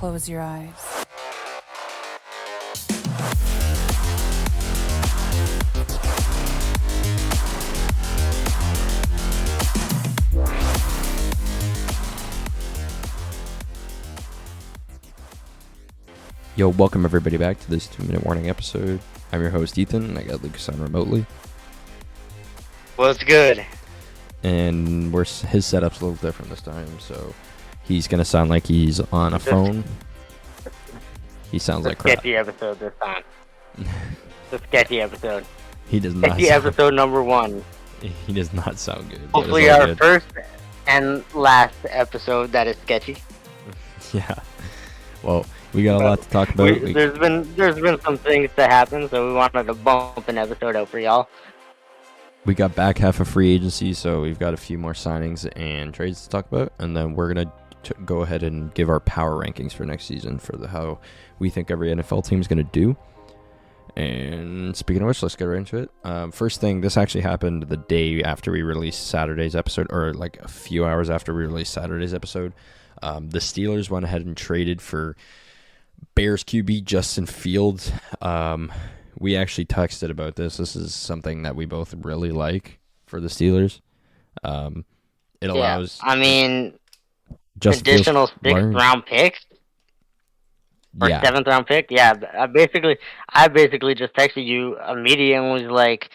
close your eyes. Yo, welcome everybody back to this 2-minute warning episode. I'm your host Ethan, and I got Lucas on remotely. What's good? And his setup's a little different this time, so he's gonna sound like he's on a phone. He sounds like crap. Sketchy episode this time. The sketchy episode. He does not. Sketchy episode number 1. He does not sound good. Hopefully our first and last episode that is sketchy. Yeah. Well, we got a lot to talk about. There's been some things that happen, so we wanted to bump an episode out for y'all. We got back half of free agency, so we've got a few more signings and trades to talk about, and then we're gonna go ahead and give our power rankings for next season for how we think every NFL team is gonna do. And speaking of which, let's get right into it. First thing, this actually happened the day after we released Saturday's episode, or like a few hours after we released Saturday's episode. The Steelers went ahead and traded for Bears QB Justin Fields. We actually texted about this. This is something that we both really like for the Steelers. It allows, Justin additional 6th-round picks or 7th-round pick. Yeah, I basically just texted you immediately and was like,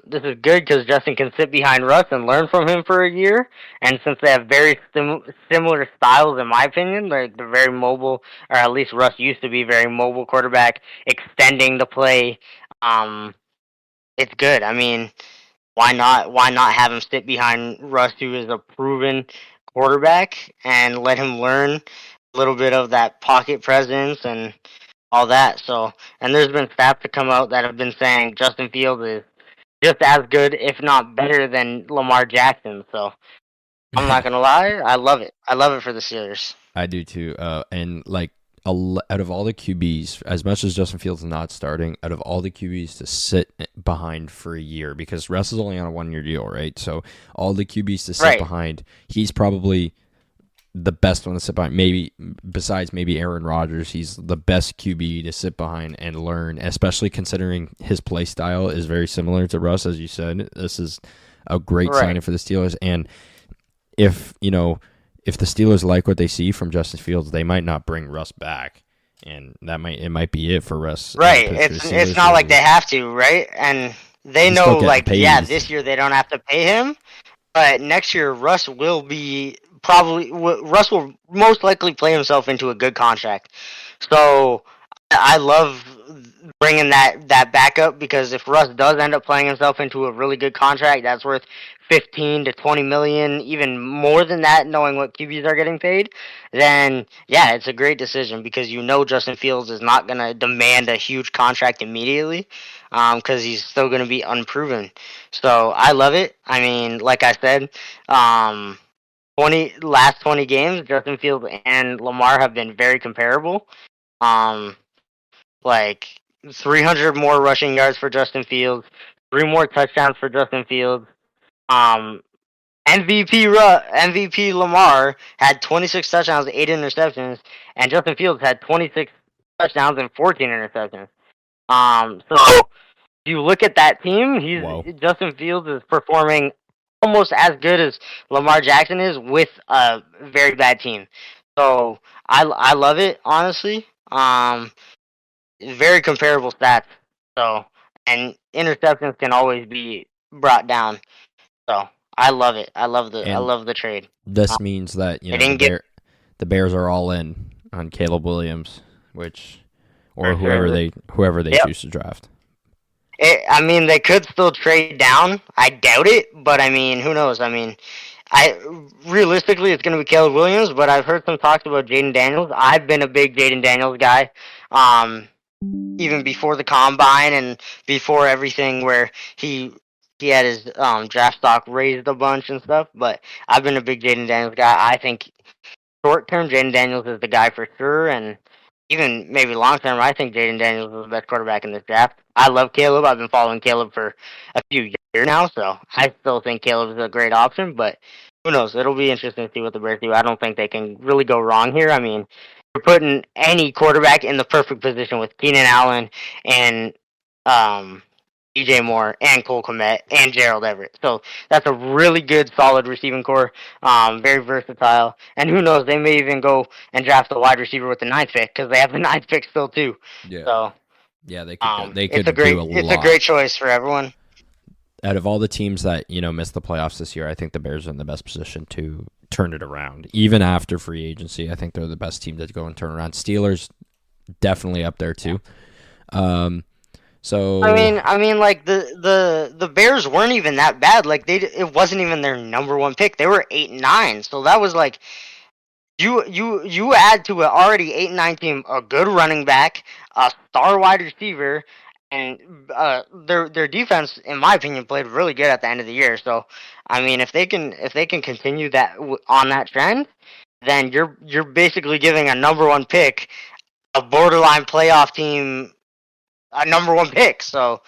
this is good because Justin can sit behind Russ and learn from him for a year. And since they have very similar styles, in my opinion, they're very mobile, or at least Russ used to be a very mobile quarterback, extending the play. It's good. I mean, why not have him sit behind Russ, who is a proven quarterback, and let him learn a little bit of that pocket presence and all that. So, and there's been stats to come out that have been saying Justin Fields is just as good, if not better, than Lamar Jackson. So I'm not gonna lie, I love it. I love it for the Steelers. I do too. And like out of all the QBs, as much as Justin Fields is not starting, out of all the QBs to sit behind for a year, because Russ is only on a 1-year deal, right? So all the QBs to sit behind, he's probably the best one to sit behind. Maybe besides maybe Aaron Rodgers, he's the best QB to sit behind and learn, especially considering his play style is very similar to Russ, as you said. This is a great signing for the Steelers. And if the Steelers like what they see from Justin Fields, they might not bring Russ back, and it might be it for Russ. Right. It's not like they have to, right? And they know, like, this year they don't have to pay him, but next year Russ will most likely play himself into a good contract. So I love bringing that back up, because if Russ does end up playing himself into a really good contract that's worth 15 to 20 million, even more than that, knowing what QBs are getting paid, then yeah, it's a great decision, because Justin Fields is not going to demand a huge contract immediately, because he's still going to be unproven. So I love it. I mean, like I said, last 20 games, Justin Fields and Lamar have been very comparable. Like 300 more rushing yards for Justin Fields, 3 more touchdowns for Justin Fields. MVP Lamar had 26 touchdowns, 8 interceptions, and Justin Fields had 26 touchdowns and 14 interceptions. So if you look at that team, Justin Fields is performing almost as good as Lamar Jackson is with a very bad team. So I love it, honestly. Very comparable stats. So, and interceptions can always be brought down. So I love it. I love the trade. This means that the Bears are all in on Caleb Williams, whoever they choose to draft. They could still trade down. I doubt it, but who knows? Realistically, it's going to be Caleb Williams, but I've heard some talks about Jaden Daniels. I've been a big Jaden Daniels guy, even before the combine and before everything, where he had his draft stock raised a bunch and stuff. But I've been a big Jaden Daniels guy. I think short term, Jaden Daniels is the guy for sure, and even maybe long term, I think Jaden Daniels is the best quarterback in this draft. I love Caleb. I've been following Caleb for a few years now, so I still think Caleb is a great option, but who knows? It'll be interesting to see what the Bears do. I don't think they can really go wrong here. you're putting any quarterback in the perfect position with Keenan Allen and DJ Moore and Cole Kmet and Gerald Everett. So that's a really good, solid receiving core. Very versatile. And who knows, they may even go and draft a wide receiver with the 9th pick because they have the 9th pick still too. Yeah. So yeah, they could. They could It's a great choice for everyone. Out of all the teams that missed the playoffs this year, I think the Bears are in the best position to turn it around. Even after free agency, I think they're the best team to go and turn around. Steelers definitely up there too. So I mean, like the Bears weren't even that bad. Like it wasn't even their number 1 pick. They were 8-9. So that was like you add to an already 8-9 team a good running back, a star wide receiver, and their defense, in my opinion, played really good at the end of the year. So, I mean, if they can continue that on that trend, then you're basically giving a number 1 pick, a borderline playoff team, a number 1 pick. So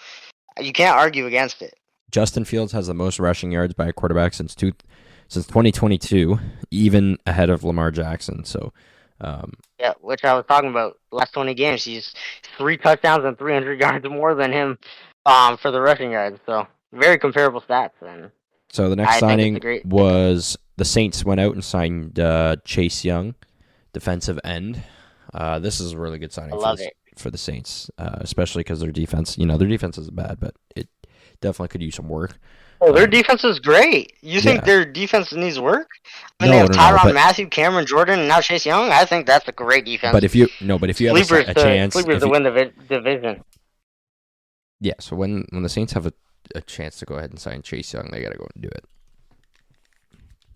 you can't argue against it. Justin Fields has the most rushing yards by a quarterback since 2022, even ahead of Lamar Jackson. So. Yeah, which I was talking about. Last 20 games, he's 3 touchdowns and 300 yards more than him for the rushing yards. So very comparable stats. And so the next signing was the Saints went out and signed Chase Young, defensive end. This is a really good signing for the Saints, especially because their defense, their defense is bad, but it definitely could use some work. Oh, their defense is great. You think their defense needs work? I mean, they have Tyrann Mathieu, Cameron Jordan, and now Chase Young. I think that's a great defense. But if you have a chance, sleepers to win the division. Yeah. So when the Saints have a chance to go ahead and sign Chase Young, they got to go and do it.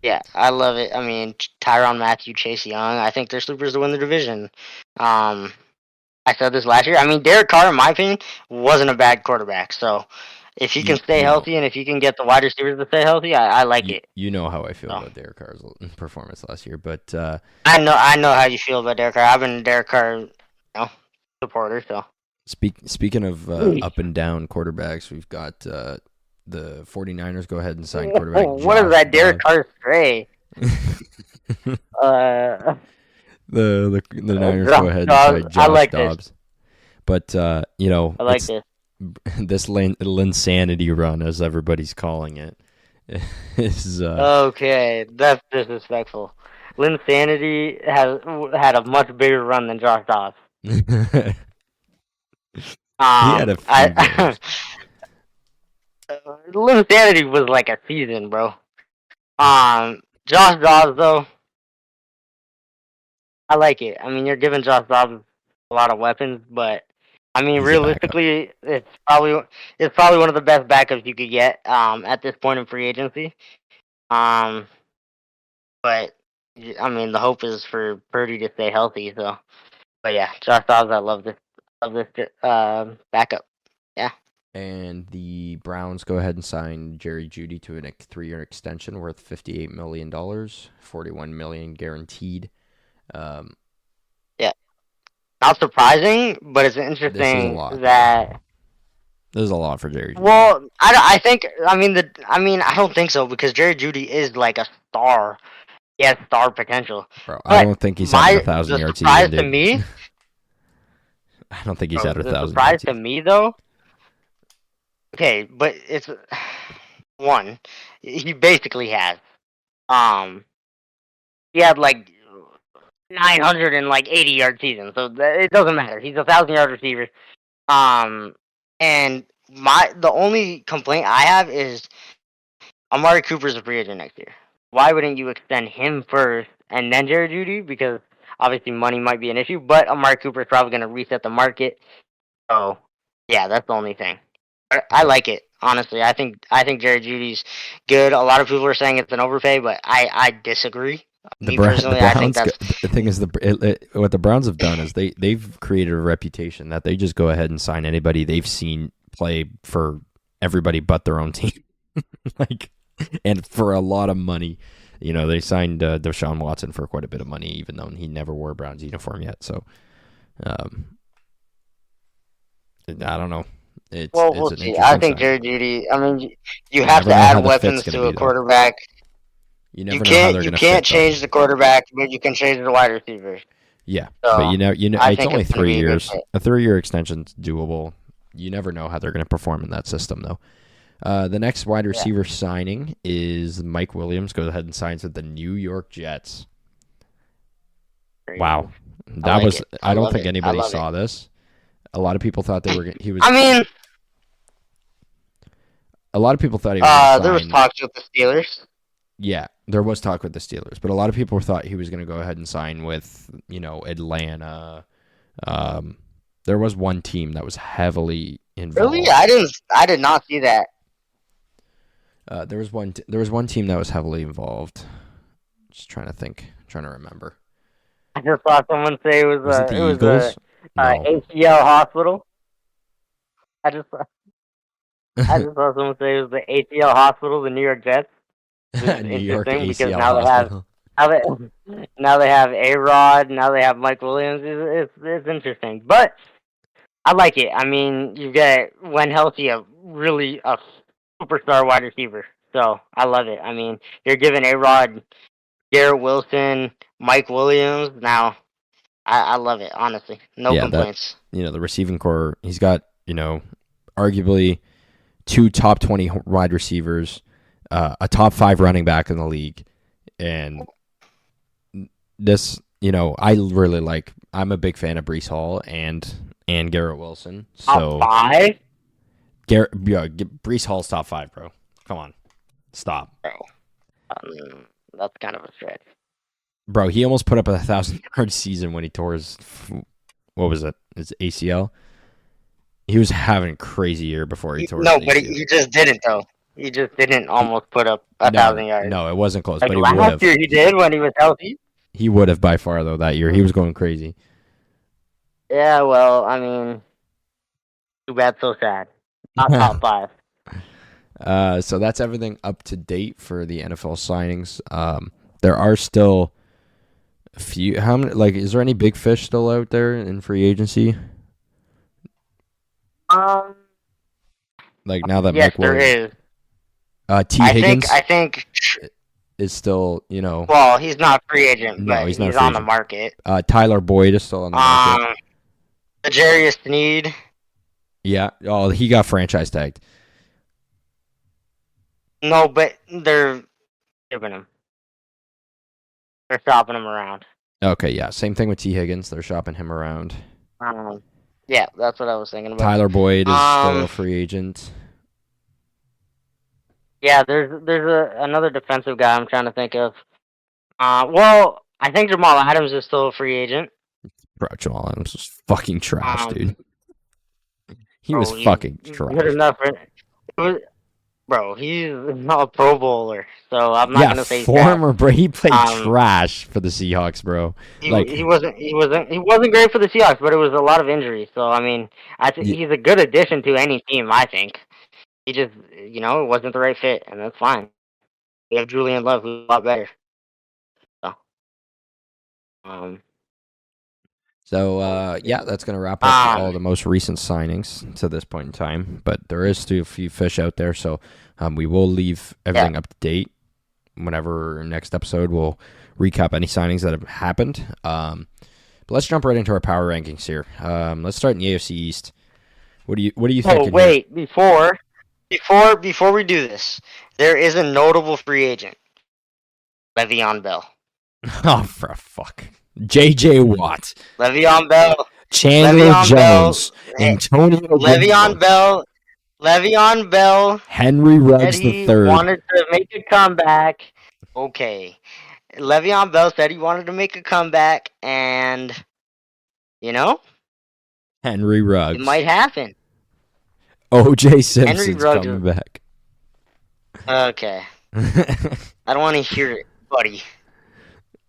Yeah, I love it. I mean, Tyrann Mathieu, Chase Young. I think they're sleepers to win the division. I said this last year. I mean, Derek Carr, in my opinion, wasn't a bad quarterback. So. If he can stay healthy and if he can get the wide receivers to stay healthy, I like it. You know how I feel about Derek Carr's performance last year, but I know how you feel about Derek Carr. I've been a Derek Carr, supporter. So speaking of up and down quarterbacks, we've got the 49ers go ahead and sign quarterback. What is that Derek Carr stray? The Niners go ahead and sign Josh Dobbs. This. But I like this. This Linsanity run, as everybody's calling it, is okay. That's disrespectful. Linsanity has had a much bigger run than Josh Dobbs. He had a few Linsanity was like a season, bro. Josh Dobbs though, I like it. I mean, you're giving Josh Dobbs a lot of weapons, but. I mean, realistically, it's probably one of the best backups you could get at this point in free agency. But I mean, the hope is for Purdy to stay healthy. So, but yeah, Josh Dobbs, I love this backup. Yeah. And the Browns go ahead and sign Jerry Jeudy to a 3-year extension worth $58 million, $41 million guaranteed. Not surprising, but it's interesting that there's a lot for Jerry Jeudy. Well, I don't think so because Jerry Jeudy is like a star. He has star potential. Bro, I don't think he's at 1,000 yards. Surprise to me. I don't think he's at 1,000. Surprise to me though. Okay, but it's one. He basically has. He had like 980-yard season, so it doesn't matter. He's a 1,000-yard receiver. And the only complaint I have is Amari Cooper's a free agent next year. Why wouldn't you extend him first and then Jerry Jeudy? Because obviously money might be an issue, but Amari Cooper is probably going to reset the market. So yeah, that's the only thing. I like it, honestly. I think Jerry Jeudy's good. A lot of people are saying it's an overpay, but I disagree. The Browns, the thing is, what the Browns have done is they've created a reputation that they just go ahead and sign anybody they've seen play for everybody but their own team, and for a lot of money. They signed Deshaun Watson for quite a bit of money, even though he never wore a Browns uniform yet. So, I don't know. We'll see. I think Jerry Jeudy. I mean, you have to add weapons to a quarterback. You can't change the quarterback, but you can change the wide receivers. Yeah, So, but it's only 3 years. A 3-year extension's doable. You never know how they're going to perform in that system, though. The next wide receiver signing is Mike Williams. Goes ahead and signs with the New York Jets. Wow, I don't think anybody saw this. A lot of people thought he was. I mean, a lot of people thought he was. There was talks with the Steelers. Yeah, there was talk with the Steelers, but a lot of people thought he was going to go ahead and sign with, Atlanta. There was one team that was heavily involved. Really, I did not see that. There was one team that was heavily involved. Just trying to remember. I just saw someone say it was the Eagles? ACL hospital. I just saw someone say it was the ACL hospital, the New York Jets. New York ACL because now they have A-Rod, now they have Mike Williams. It's interesting, but I like it. I mean, you get when healthy a superstar wide receiver, so I love it. I mean, you're giving A-Rod, Garrett Wilson, Mike Williams. Now, I love it. Honestly, no complaints. The receiving core. He's got arguably 2 top 20 wide receivers. A top 5 running back in the league, and this, I really like. I'm a big fan of Breece Hall and Garrett Wilson. So top 5. Breece Hall's top 5, bro. Come on, stop, bro. That's kind of a stretch, bro. He almost put up a 1,000-yard season when he tore his his ACL. He was having a crazy year before he tore. No, but he just didn't though. He just didn't almost put up 1,000 yards. No, it wasn't close. But he would have. Last year he did when he was healthy. He would have by far though that year. He was going crazy. Yeah, well, I mean, too bad, so sad. Not top 5. So that's everything up to date for the NFL signings. There are still a few. How many? Like, is there any big fish still out there in free agency? Like now that yes, Mike Williams, there is. T. Higgins, I think is still, Well, he's not free agent, but he's on the market. Tyler Boyd is still on the market. L'Jarius Sneed. Yeah. Oh, he got franchise tagged. No, but they're giving him. They're shopping him around. Okay, yeah. Same thing with T. Higgins. They're shopping him around. Yeah, that's what I was thinking about. Tyler Boyd is still a free agent. Yeah, there's another defensive guy I'm trying to think of. Well, I think Jamal Adams is still a free agent. Bro, Jamal Adams was fucking trash, dude. He was fucking trash. Good enough bro, he's not a Pro Bowler, so I'm not gonna say former. Bro, he played trash for the Seahawks, bro. He wasn't great for the Seahawks, but it was a lot of injuries. So I mean, I think he's a good addition to any team. I think he just, it wasn't the right fit, and that's fine. We have Julian Love, who's a lot better. So, yeah, that's going to wrap up all the most recent signings to this point in time. But there is still a few fish out there, so we will leave everything up to date. Whenever next episode, we'll recap any signings that have happened. But let's jump right into our power rankings here. Let's start in the AFC East. What do you think? Oh, wait, before we do this, there is a notable free agent, Le'Veon Bell. Oh, for fuck. J.J. Watt, Le'Veon Bell, Chandler Jones, Antonio Le'Veon Bell, Henry Ruggs III wanted to make a comeback. Okay, Le'Veon Bell said he wanted to make a comeback, and Henry Ruggs. It might happen. O.J. Simpson's coming back. Okay, I don't want to hear it, buddy.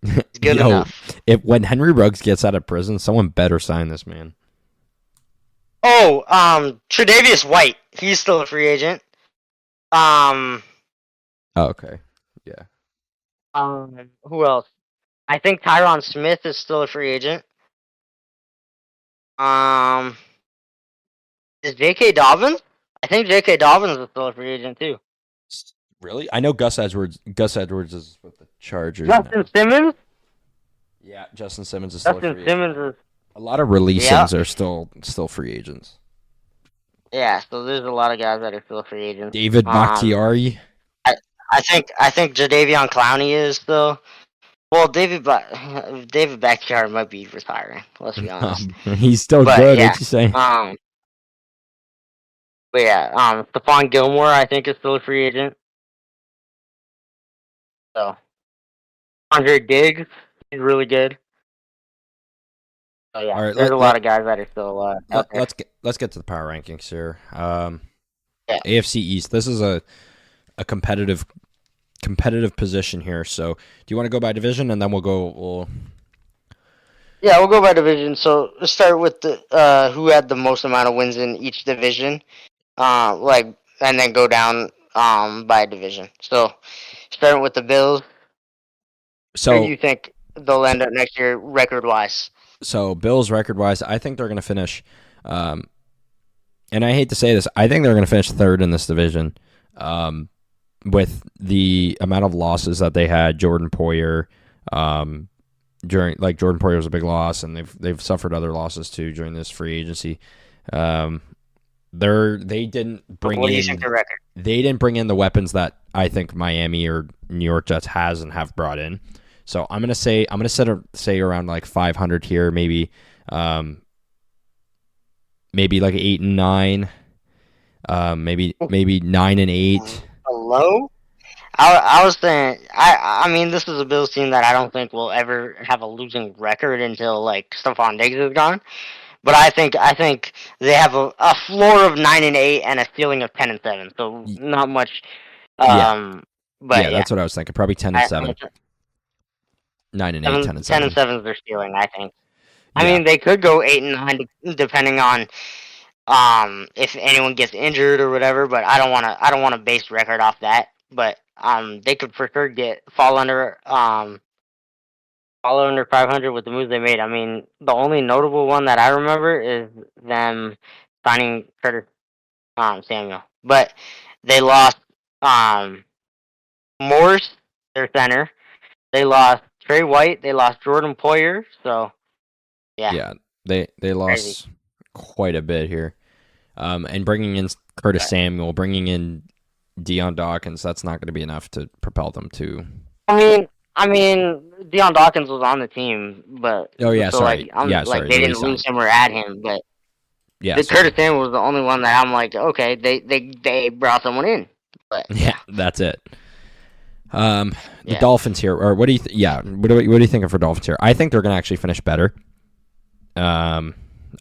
It's good enough. When Henry Ruggs gets out of prison, someone better sign this man. Oh, Tre'Davious White. He's still a free agent. Oh, okay. Yeah. Who else? I think Tyron Smith is still a free agent. Is J.K. Dobbins? I think J.K. Dobbins is still a free agent too. Really? I know Gus Edwards is with the Chargers. Justin Simmons? Yeah, Justin Simmons is still a free Simmons agent. is. A lot of releases are still free agents. Yeah, so there's a lot of guys that are still free agents. David Bakhtiari. I think Jadeveon Clowney is still. Well, David Bakhtiari might be retiring. Let's be honest. He's still good. Yeah, what you say? But yeah, Stephon Gilmore I think is still a free agent. So, Andre Diggs, he's really good. So yeah, all right, there's a lot of guys that are still out there. Let's get to the power rankings here. AFC East. This is a competitive position here. So, do you want to go by division, and then we'll go? Yeah, we'll go by division. So let's start with the who had the most amount of wins in each division, and then go down by division. So starting with the Bills. So where do you think they'll end up next year record wise? So Bills record wise, I think they're going to finish. And I hate to say this, I think they're going to finish third in this division. With the amount of losses that they had, Jordan Poyer, Jordan Poyer was a big loss, and they've suffered other losses too during this free agency. They didn't bring in. What do you think the record? They didn't bring in the weapons that I think Miami or New York Jets has and have brought in. So I'm gonna say around like 500 here, maybe like 8-9, maybe 9-8. Hello. I was saying I mean this is a Bills team that I don't think will ever have a losing record until like Stephon Diggs is gone. But I think they have a floor of 9-8 and a ceiling of 10-7. So not much. But that's what I was thinking. Probably 10-7. 9-8, 10-7. 10-7 is their ceiling, I think. I mean, they could go 8-9 depending on if anyone gets injured or whatever. But I don't want to base record off that. But they could for sure fall under 500 with the moves they made. I mean, the only notable one that I remember is them signing Curtis Samuel. But they lost Morse, their center. They lost Trey White. They lost Jordan Poyer. So, yeah. Yeah, they lost quite a bit here. And bringing in Curtis Samuel, bringing in Dion Dawkins, that's not going to be enough to propel them to. I mean, Dion Dawkins was on the team, but sorry. They didn't lose him or add him, but Curtis Samuel was the only one that I'm like, okay, they brought someone in, but that's it. The Dolphins here, or what do you? What do you think of for Dolphins here? I think they're going to actually finish better. I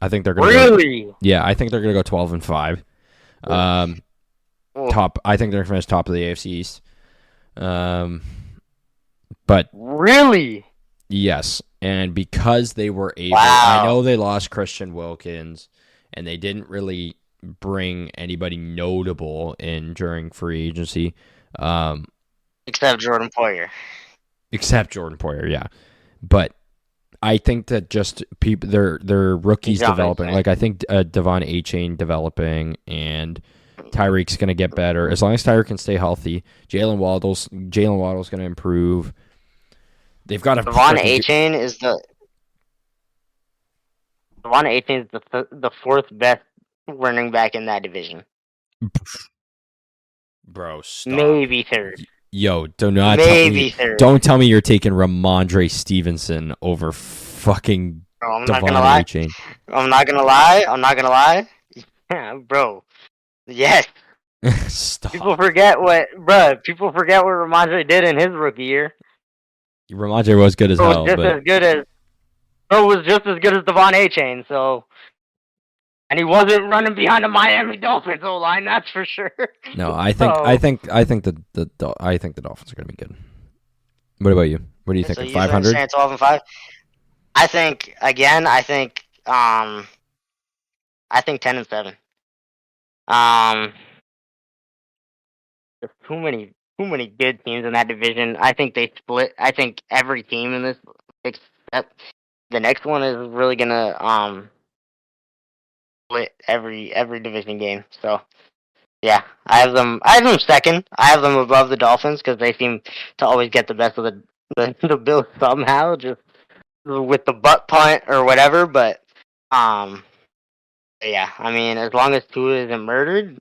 think they're going to really. I think they're going to go 12-5. Top. I think they're going to finish top of the AFC East. But really, yes, and because they were able, I know they lost Christian Wilkins, and they didn't really bring anybody notable in during free agency, except Jordan Poyer. Yeah. But I think that just people, they're rookies developing. Like I think Devon Achane developing, and Tyreek's going to get better as long as Tyreek can stay healthy. Jalen Waddle's going to improve. They've got Devon Achane is the fourth best running back in that division. Bro, stop. Maybe third. Yo, don't tell me you're taking Ramondre Stevenson over fucking Devon Achane. I'm not gonna lie. Yeah, bro. Yes. Stop. People forget what Ramondre did in his rookie year. Ramondre was good as hell. Was just as good as Devon Achane, so. And he wasn't running behind the Miami Dolphins O-line, that's for sure. No, I think the Dolphins are going to be good. What about you? What do you think? So 500? 12-5. I think 10-7. There's too many good teams in that division. I think they split. I think every team in this, except the next one, is really gonna split every division game. So yeah, I have them second. I have them above the Dolphins because they seem to always get the best of the Bills somehow. Just with the butt punt or whatever, but yeah, I mean, as long as Tua isn't murdered,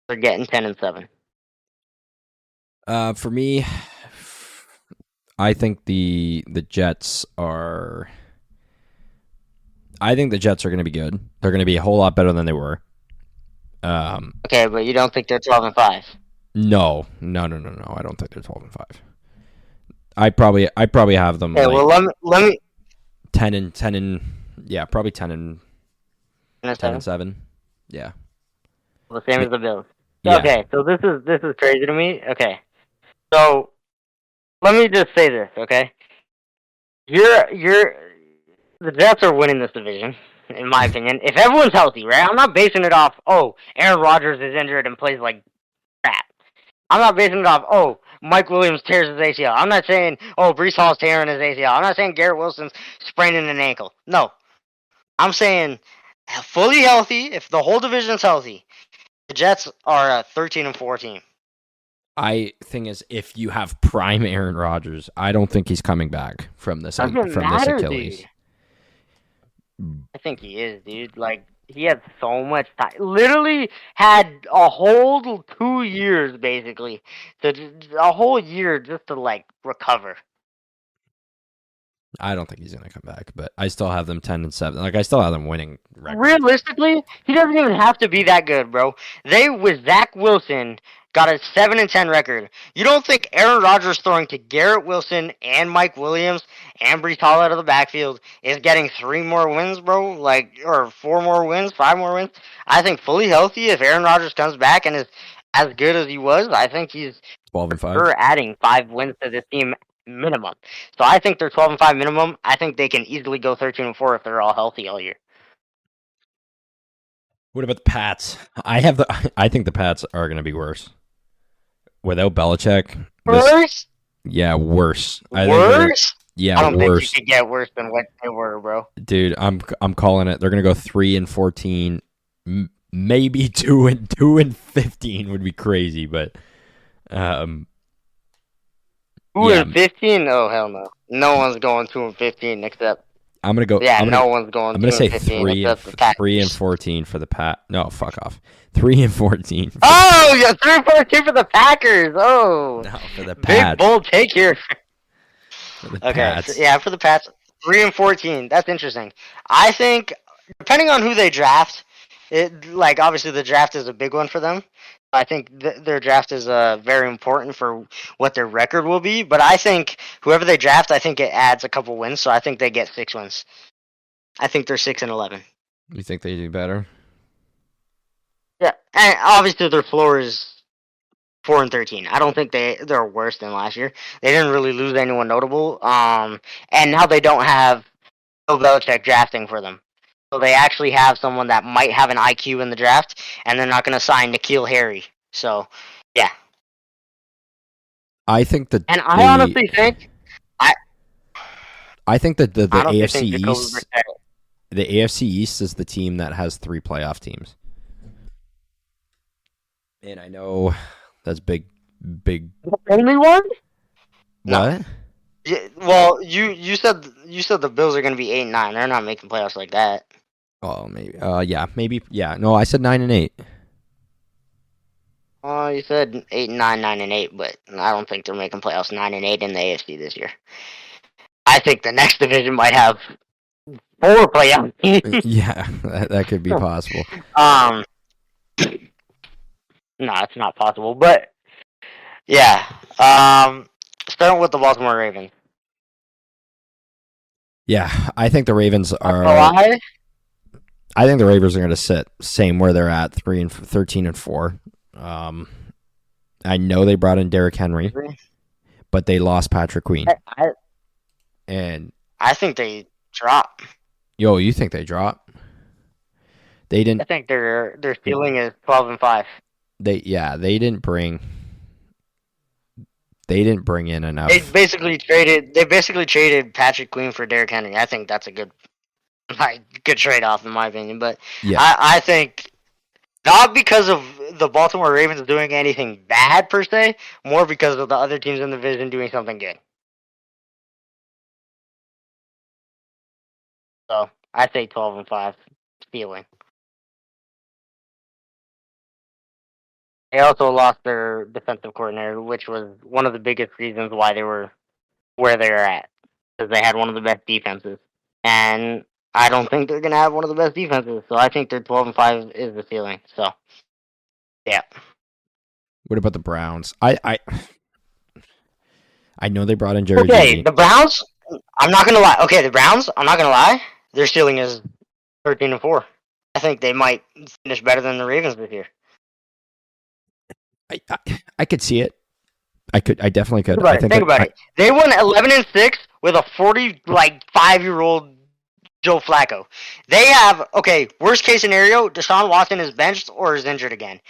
they're getting 10-7. For me, I think the Jets are. I think the Jets are going to be good. They're going to be a whole lot better than they were. Okay, but you don't think they're 12-5? No. I don't think they're 12-5. I probably have them. Okay, well let me 10 and yeah, probably 10 and 7. Yeah. Well, the same as the Bills. Yeah. Okay, so this is crazy to me. Okay, so let me just say this. Okay, the Jets are winning this division, in my opinion. If everyone's healthy, right? I'm not basing it off. Oh, Aaron Rodgers is injured and plays like crap. I'm not basing it off. Oh, Mike Williams tears his ACL. I'm not saying. Oh, Brees Hall's tearing his ACL. I'm not saying Garrett Wilson's spraining an ankle. No, I'm saying fully healthy. If the whole division's healthy, the Jets are a 13-4 team. Thing is, if you have prime Aaron Rodgers, I don't think he's coming back from this Achilles. Dude. I think he is, dude. Like, he had so much time. Literally had a whole 2 years, basically. A whole year just to, like, recover. I don't think he's gonna come back, but I still have them 10-7. Like, I still have them winning records. Realistically, he doesn't even have to be that good, bro. They, with Zach Wilson, got a 7-10 record. You don't think Aaron Rodgers throwing to Garrett Wilson and Mike Williams and Brees Hall out of the backfield is getting 3 more wins, bro? Like, or 4 more wins, 5 more wins? I think fully healthy, if Aaron Rodgers comes back and is as good as he was, I think he's 12-5. We're adding 5 wins to this team minimum. So I think they're 12-5 minimum. I think they can easily go 13-4 if they're all healthy all year. What about the Pats? I think the Pats are going to be worse. Without Belichick. Worse? Yeah, worse. Worse? Yeah, I don't worse. think you could get worse than what they were, bro. Dude, I'm calling it. They're going to go 3-14. Maybe 2-15 would be crazy, but 2-15? Oh, hell no. No one's going 2-15 except. I'm gonna go. Yeah, no one's going. I'm gonna say 3-14 for the Pat. No, fuck off. 3-14. Oh, yeah, 3-14 for the Packers. Oh, no, for the Pats. Big bold take here. Okay, Pats. So, yeah, for the Pats, 3-14. That's interesting. I think, depending on who they draft, obviously the draft is a big one for them. I think their draft is very important for what their record will be. But I think whoever they draft, I think it adds a couple wins. So I think they get 6 wins. I think they're 6-11. You think they do better? Yeah, and obviously their floor is 4-13. I don't think they're worse than last year. They didn't really lose anyone notable. And now they don't have Bill Belichick drafting for them. So they actually have someone that might have an IQ in the draft, and they're not going to sign N'Keal Harry. So, yeah. I think that, and I honestly think, I think that the AFC East, the AFC East is the team that has 3 playoff teams. And I know that's big. The only one? What? Yeah, well, you said the Bills are going to be 8-9. They're not making playoffs like that. Oh, maybe. Yeah, maybe. Yeah, no, I said 9-8. Oh, you said 8-9, 9-8, but I don't think they're making playoffs 9-8 in the AFC this year. I think the next division might have 4 playoff teams. Yeah, that could be possible. No, it's not possible. But yeah, starting with the Baltimore Ravens. Yeah, I think the Ravens are. I think the Ravens are going to sit same where they're at, 13-4. I know they brought in Derrick Henry, but they lost Patrick Queen. And I think they drop. Yo, you think they drop? They didn't. I think their ceiling is 12-5. They didn't bring in enough. They basically traded Patrick Queen for Derrick Henry. I think that's a good trade off in my opinion. But yeah. I think not because of the Baltimore Ravens doing anything bad per se, more because of the other teams in the division doing something good. So I say 12-5 ceiling. They also lost their defensive coordinator, which was one of the biggest reasons why they were where they're at, because they had one of the best defenses, and I don't think they're gonna have one of the best defenses. So I think their 12-5 is the ceiling. So, yeah. What about the Browns? I know they brought in Jerry. Okay, the Browns. I'm not gonna lie. Okay, the Browns. I'm not gonna lie. Their ceiling is 13-4. I think they might finish better than the Ravens this year. I could see it. I definitely could. Think about it. They won 11-6 with a 45-year-old Joe Flacco. They have, worst case scenario, Deshaun Watson is benched or is injured again.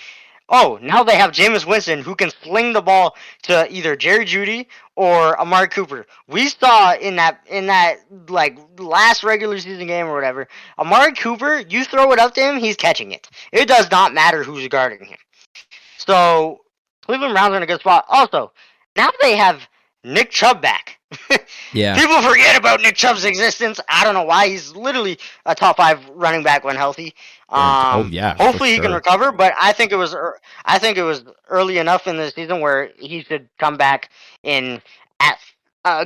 Oh, now they have Jameis Winston, who can sling the ball to either Jerry Jeudy or Amari Cooper. We saw in that last regular season game or whatever, Amari Cooper, you throw it up to him, he's catching it. It does not matter who's guarding him. So Cleveland Browns are in a good spot. Also, now they have Nick Chubb back. Yeah. People forget about Nick Chubb's existence. I don't know why. He's literally a top 5 running back when healthy. Hopefully he can recover, but I think it was early enough in the season where he should come back in at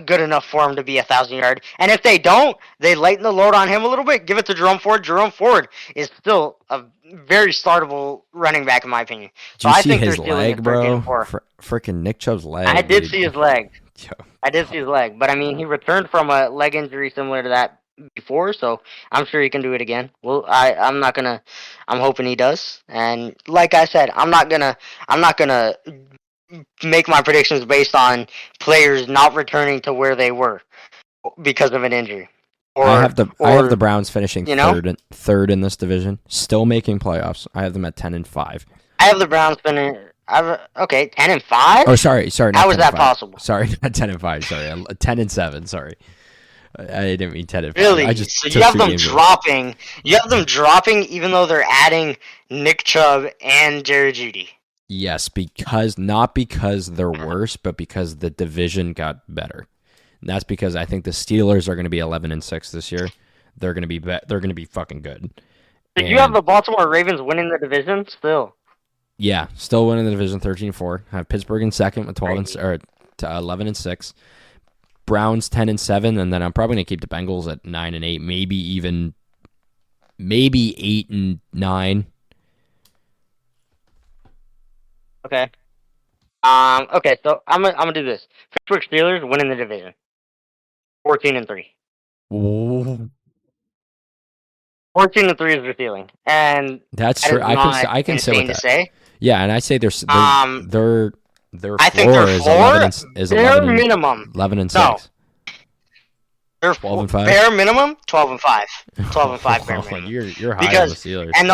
good enough form to be 1,000-yard. And if they don't, they lighten the load on him a little bit. Give it to Jerome Ford. Jerome Ford is still a very startable running back in my opinion. So I think his leg, bro? Freaking Nick Chubb's leg. I did see his leg. I did see his leg, but I mean, he returned from a leg injury similar to that before, so I'm sure he can do it again. Well, I'm hoping he does. And like I said, I'm not gonna make my predictions based on players not returning to where they were because of an injury. I have the Browns finishing third in this division, still making playoffs. I have them at 10-5. I have the Browns finishing. 10-5. Oh, sorry. How is that possible? Sorry, not 10-5. Sorry, 10-7. Sorry, I didn't mean 10-5. Really? So you have them dropping. You have them dropping, even though they're adding Nick Chubb and Jerry Jeudy. Yes, not because they're worse, but because the division got better. And that's because I think the Steelers are going to be 11-6 this year. They're going to be they're going to be fucking good. So you have the Baltimore Ravens winning the division still. Yeah, still winning the division 13-4. Have Pittsburgh in second with 11-6. Browns 10-7, and then I'm probably gonna keep the Bengals at 9-8, maybe 8-9. Okay. Okay, so I'm gonna do this. Pittsburgh Steelers winning the division. 14-3. 14-3 is their ceiling, and that's true. I can say with that. Yeah, and I say their floor is 11-6. No. They're 12-5. Bare minimum 12-5. 12-5 bare minimum. You're high on the Steelers. And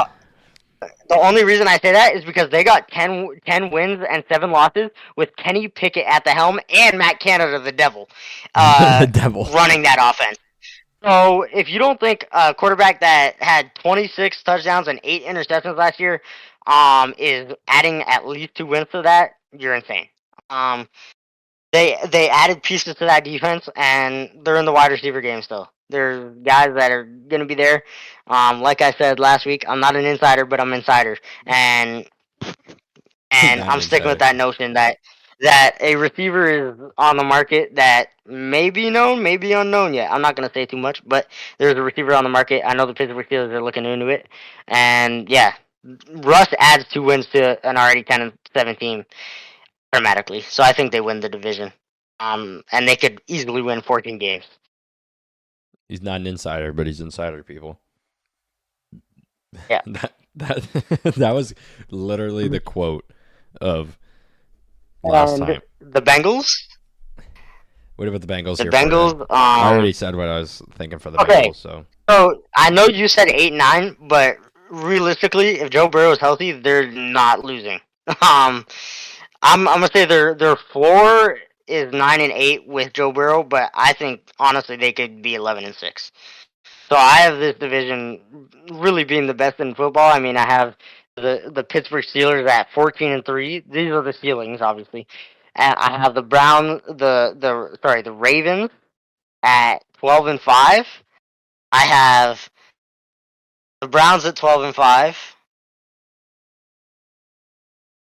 the only reason I say that is because they got 10 wins and 7 losses with Kenny Pickett at the helm and Matt Canada, the devil, running that offense. So if you don't think a quarterback that had 26 touchdowns and 8 interceptions last year is adding at least 2 wins to that, you're insane. They added pieces to that defense, and they're in the wide receiver game still. There's guys that are going to be there. Like I said last week, I'm not an insider, but I'm insider, and I'm sticking with that notion that a receiver is on the market that may be known, may be unknown yet. I'm not going to say too much, but there's a receiver on the market. I know the Pittsburgh Steelers are looking into it, and yeah, Russ adds 2 wins to an already 10-7 team dramatically. So I think they win the division, and they could easily win 14 games. He's not an insider, but he's insider, people. Yeah. that was literally the quote of last time. The Bengals? What about the Bengals? The Bengals. I already said what I was thinking for the Bengals. So I know you said 8-9, but realistically, if Joe Burrow is healthy, they're not losing. I'm gonna say their floor is 9-8 with Joe Burrow, but I think honestly they could be 11-6. So I have this division really being the best in football. I mean, I have the Pittsburgh Steelers at 14-3. These are the ceilings, obviously. And I have the Ravens at 12-5. I I have the Browns at 12-5.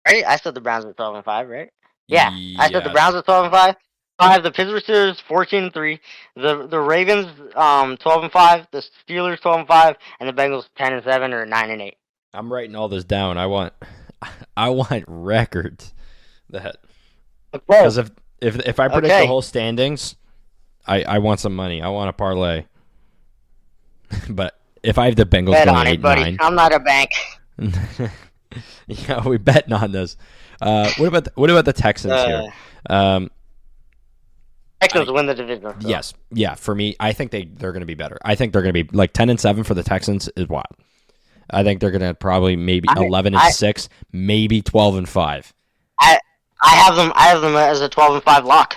Right? I said the Browns at 12-5, right? Yeah. I said the Browns at 12-5. I have the Pittsburgh Steelers 14-3, the Ravens 12-5, the Steelers 12-5, and the Bengals 10-7 or 9-8. I'm writing all this down. I want records. That because if I predict the whole standings, I want some money. I want a parlay. But if I have the Bengals bet going on it, buddy. 8-9, I'm not a bank. Yeah, we betting on this. What about the Texans here? Texans win the division. So. Yes, yeah. For me, I think they're going to be better. I think they're going to be like 10-7 for the Texans is wild. I think they're going to probably maybe 11-6, maybe 12-5. I have them as a 12-5 lock.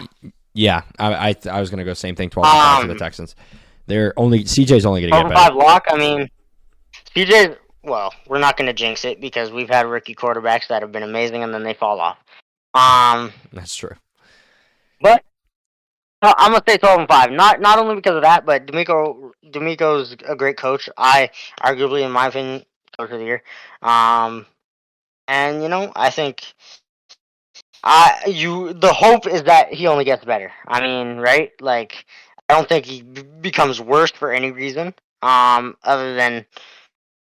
Yeah, I was going to go same thing, 12-5 for the Texans. CJ's only going to get better. 12-5 lock. I mean, CJ. Well, we're not going to jinx it because we've had rookie quarterbacks that have been amazing and then they fall off. That's true. But I'm gonna say 12-5. Not only because of that, but D'Amico's a great coach. Arguably, in my opinion, coach of the year. And I think the hope is that he only gets better. I mean, right? Like, I don't think he becomes worse for any reason, other than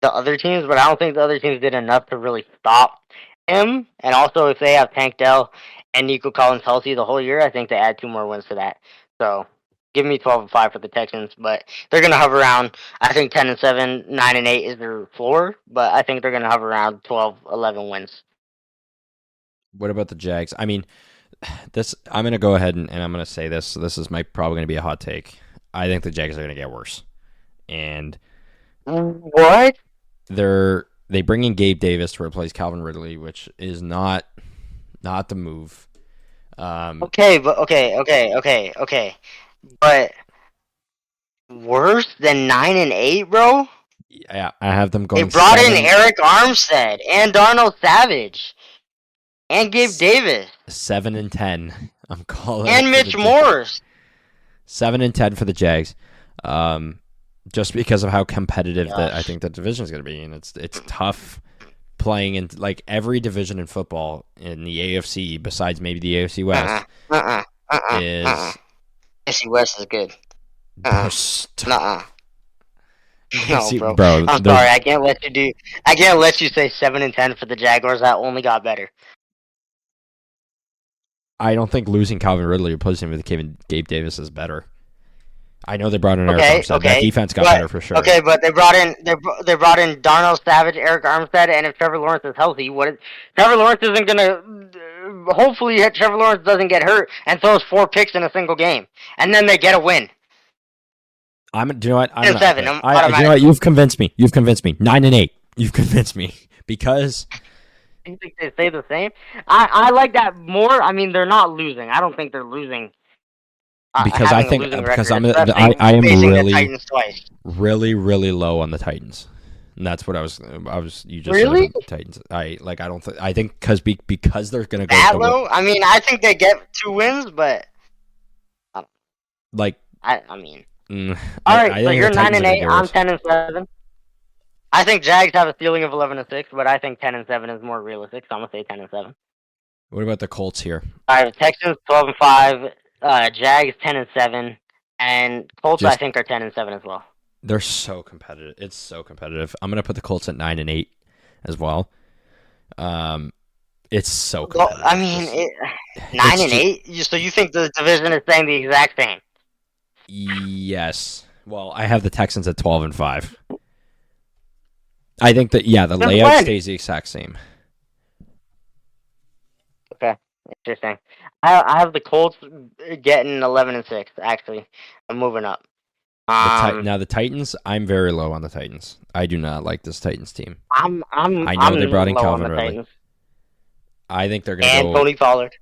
the other teams. But I don't think the other teams did enough to really stop him. And also, if they have Tank Dell and Nico Collins healthy the whole year, I think they add 2 more wins to that. So, give me 12-5 for the Texans, but they're going to hover around, I think 10-7, 9-8 is their floor, but I think they're going to hover around 12-11 wins. What about the Jags? I mean, I'm going to go ahead and I'm going to say this. This is probably going to be a hot take. I think the Jags are going to get worse. And what? They bring in Gabe Davis to replace Calvin Ridley, which is not the move. Okay. But worse than 9-8, bro? Yeah, I have them going. They brought in Eric Armstead and Darnell Savage and Gabe Davis. 7-10. I'm calling. And Mitch Morse. 7-10 for the Jags. Just because of how competitive I think the division is going to be, and it's tough playing in like every division in football in the AFC besides maybe the AFC West is AFC West is good. No, bro. I'm sorry. I can't let you say 7-10 for the Jaguars. That only got better. I don't think losing Calvin Ridley replacing him with Gabe Davis is better. I know they brought in Eric Armstead. That defense got better for sure. Okay, but they brought in Darnell Savage, Eric Armstead, and if Trevor Lawrence is healthy, Trevor Lawrence isn't gonna. Hopefully, Trevor Lawrence doesn't get hurt and throws 4 picks in a single game, and then they get a win. Do you know what? I'm 7. You know what? You've convinced me. 9-8. You've convinced me because. You think they say the same? I like that more. I mean, they're not losing. I don't think they're losing. Because I am really low on the Titans, and that's what I was. You just really said the Titans. I think because they're gonna go that low. I mean, I think they get 2 wins, but I mean, all right. So you're 9-8. I'm 10-7. I think Jags have a ceiling of 11-6, but I think 10-7 is more realistic. So I'm gonna say 10-7. What about the Colts here? All right, Texans 12-5. Jags 10-7, and Colts I think are 10-7 as well. They're so competitive. It's so competitive. I'm gonna put the Colts at 9-8 as well. It's so competitive. Well, I mean, 9-8. So you think the division is staying the exact same? Yes. Well, I have the Texans at 12-5. I think that the layout stays the exact same. Okay, interesting. I have the Colts getting 11-6. Actually, I'm moving up. Now the Titans, I'm very low on the Titans. I do not like this Titans team. I know they brought in Calvin Ridley. I think they're gonna go Tony Pollard.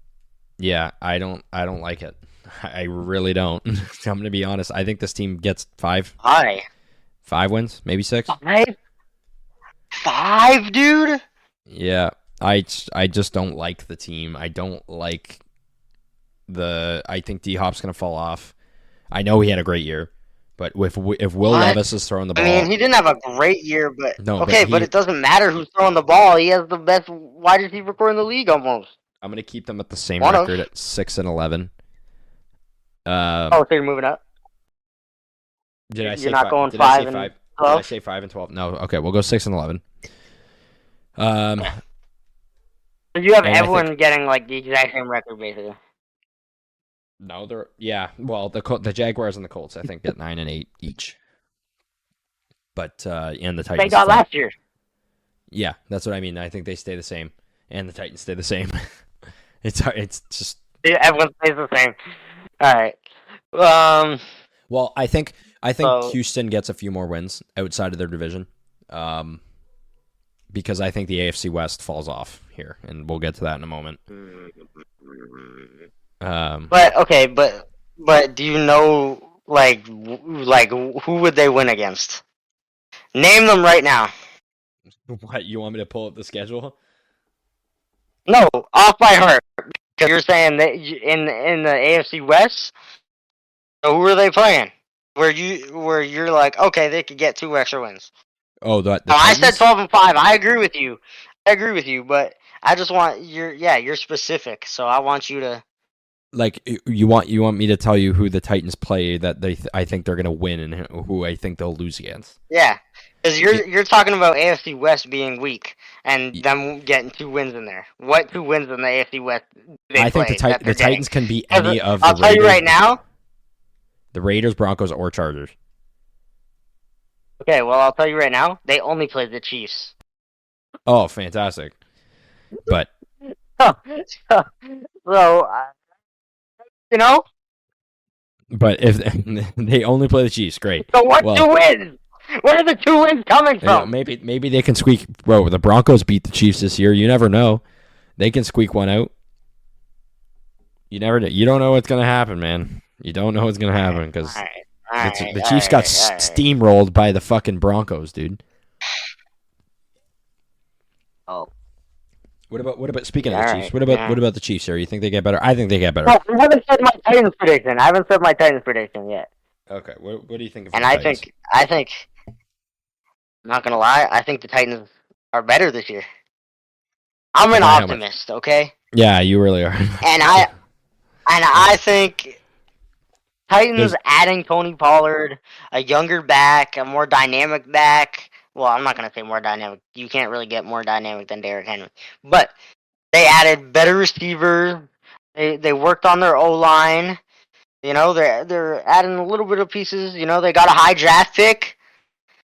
Yeah, I don't like it. I really don't. I'm gonna be honest. I think this team gets 5. Hi. 5 wins, maybe 6. 5, dude. Yeah, I just don't like the team. I don't like I think D-Hop's going to fall off. I know he had a great year, But if Will Levis is throwing the ball, I mean, he didn't have a great year, but no, okay, but it doesn't matter who's throwing the ball. He has the best wide receiver core in the league almost. I'm gonna keep them at the same record at 6-11. So you're moving up. Did I say you're not 5? going Did 5 I say 5? and 12? Did I say 5 and 12? No. Okay, we'll go 6-11. You have everyone getting like the exact same record, basically. No, well, the Jaguars and the Colts, I think, get 9 and 8 each. But and the Titans. They got last year. Yeah, that's what I mean. I think they stay the same, and the Titans stay the same. It's just everyone stays the same. All right. Well, I think Houston gets a few more wins outside of their division, because I think the AFC West falls off here, and we'll get to that in a moment. But do you know like who would they win against? Name them right now. What, you want me to pull up the schedule? No, off by heart. Because you're saying that in the AFC West. So who are they playing? Where you're like, okay, they could get 2 extra wins. Oh, I said 12 and 5. I agree with you. But I just want you're specific. So I want you to. Like, you want me to tell you who the Titans play that I think they're gonna win and who I think they'll lose against. Yeah, because you're talking about AFC West being weak and them getting 2 wins in there. What 2 wins in the AFC West? I think the Titans can beat any of. I'll tell you right now. The Raiders, Broncos, or Chargers. Okay, well, I'll tell you right now. They only played the Chiefs. Oh, fantastic! But But if they only play the Chiefs, great. So what 2 wins? Where are the 2 wins coming from? Maybe they can squeak. Bro, the Broncos beat the Chiefs this year. You never know. They can squeak one out. You never. You don't know what's gonna happen, man. You don't know what's gonna happen because the Chiefs got steamrolled by the fucking Broncos, dude. Oh. What about speaking of the Chiefs? What about the Chiefs here? You think they get better? I think they get better. Well, I haven't said my Titans prediction. I haven't said my Titans prediction yet. Okay. What do you think of the Titans? I think I'm not gonna lie, I think the Titans are better this year. I'm an optimist, okay? Yeah, you really are. And I think Titans adding Tony Pollard, a younger back, a more dynamic back. Well, I'm not going to say more dynamic. You can't really get more dynamic than Derrick Henry. But they added better receivers. They worked on their O-line. You know, they're adding a little bit of pieces. You know, they got a high draft pick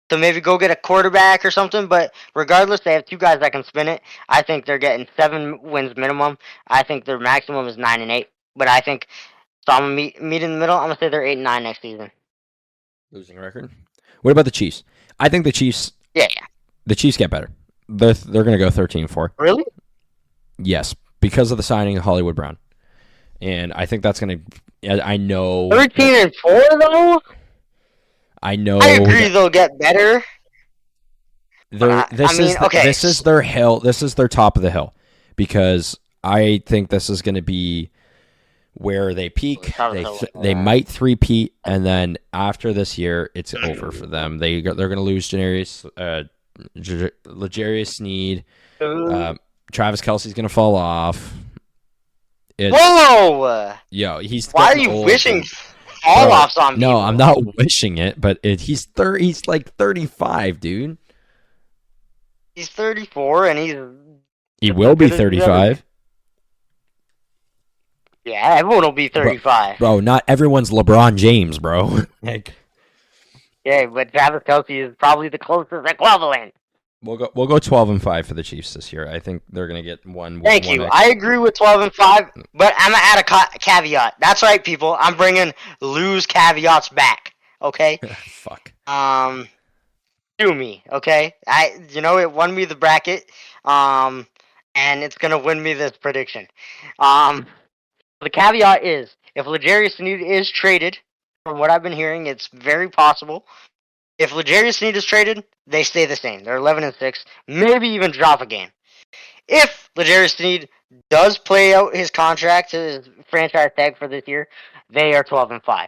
to maybe go get a quarterback or something. But regardless, they have 2 guys that can spin it. I think they're getting 7 wins minimum. I think their maximum is 9 and 8. But I think, so I'm going to meet in the middle. I'm going to say they're 8 and 9 next season. Losing record? What about the Chiefs? I think the Chiefs... Yeah. The Chiefs get better. They're going to go 13-4. Really? Yes, because of the signing of Hollywood Brown. And I think that's going to... I know... 13-4, though? I know... I agree they'll get better. This is their hill. This is their top of the hill. Because I think this is going to be where they peak. They might 3-peat, and then after this year, it's over for them. They're going to lose L'Jarius Sneed. Travis Kelce's going to fall off. Whoa! Yo, he's. Why are you wishing fall-offs on people? No, I'm not wishing it, but he's like 35, dude. He's 34, and he will be 35. Yeah, everyone will be 35. Bro, not everyone's LeBron James, bro. Yeah, but Travis Kelce is probably the closest equivalent. We'll go 12-5 for the Chiefs this year. I think they're gonna get one. Thank you. I agree with 12-5, but I'm gonna add a caveat. That's right, people. I'm bringing lose caveats back. Okay. Fuck. Do me, okay? It won me the bracket, and it's gonna win me this prediction. The caveat is, if L'Jarius Sneed is traded, from what I've been hearing, it's very possible. If L'Jarius Sneed is traded, they stay the same. They're 11-6, maybe even drop a game. If L'Jarius Sneed does play out his contract, his franchise tag for this year, they are 12-5.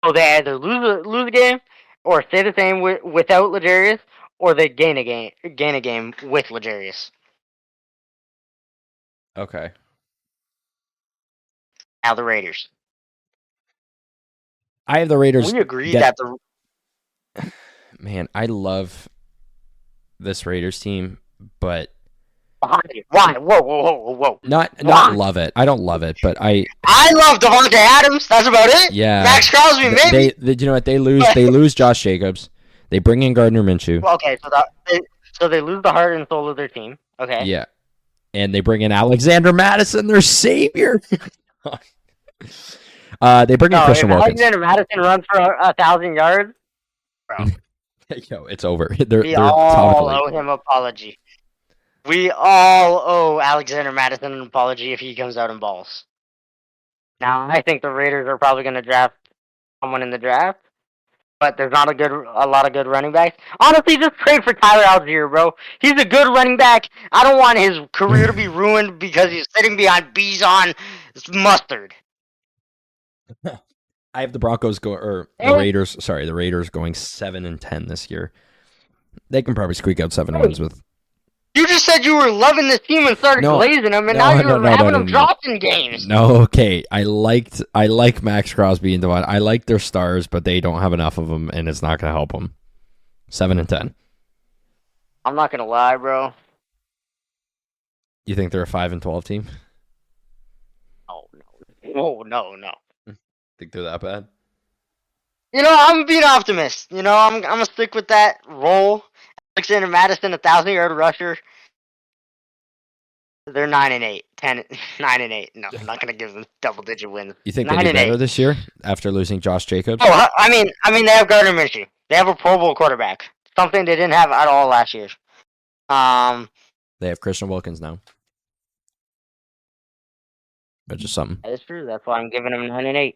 So they either lose a game, or stay the same without L'Jarius, or they gain a game with L'Jarius. Okay. Now the Raiders. I have the Raiders. We agreed that the man, I love this Raiders team, but why? Whoa! Not love it. I don't love it, but I love Davante Adams. That's about it. Yeah. Max Crosby, maybe. They you know what? They lose Josh Jacobs. They bring in Gardner Minshew. Well, okay, so they lose the heart and soul of their team. Okay. Yeah, and they bring in Alexander Mattison, their savior. They bring in Christian Wilkins. Alexander Mattison runs for 1,000 yards, bro. Yo, it's over. We all owe him an apology. We all owe Alexander Mattison an apology if he comes out and balls. Now, I think the Raiders are probably going to draft someone in the draft, but there's not a lot of good running backs. Honestly, just trade for Tyler Algier, bro. He's a good running back. I don't want his career to be ruined because he's sitting behind Bijan Mustard. I have the Broncos the Raiders. Sorry, the Raiders going 7-10 this year. They can probably squeak out 7 wins with. You just said you were loving this team and started glazing them, and now you're having them dropped in games. No, okay. I like Max Crosby and Devon. I like their stars, but they don't have enough of them, and it's not going to help them. 7-10. I'm not gonna lie, bro. You think they're a 5-12 team? Oh no. Think they're that bad? You know, I'm being optimist. You know, I'm gonna stick with that role. Alexander Mattison, 1,000-yard rusher. They're 9-8, 9-8. No, I'm not gonna give them double-digit wins. You think they'll be better this year after losing Josh Jacobs? Oh, I mean, they have Gardner Minshew. They have a Pro Bowl quarterback. Something they didn't have at all last year. They have Christian Wilkins now. But just something. That is true. That's why I'm giving them 9-8.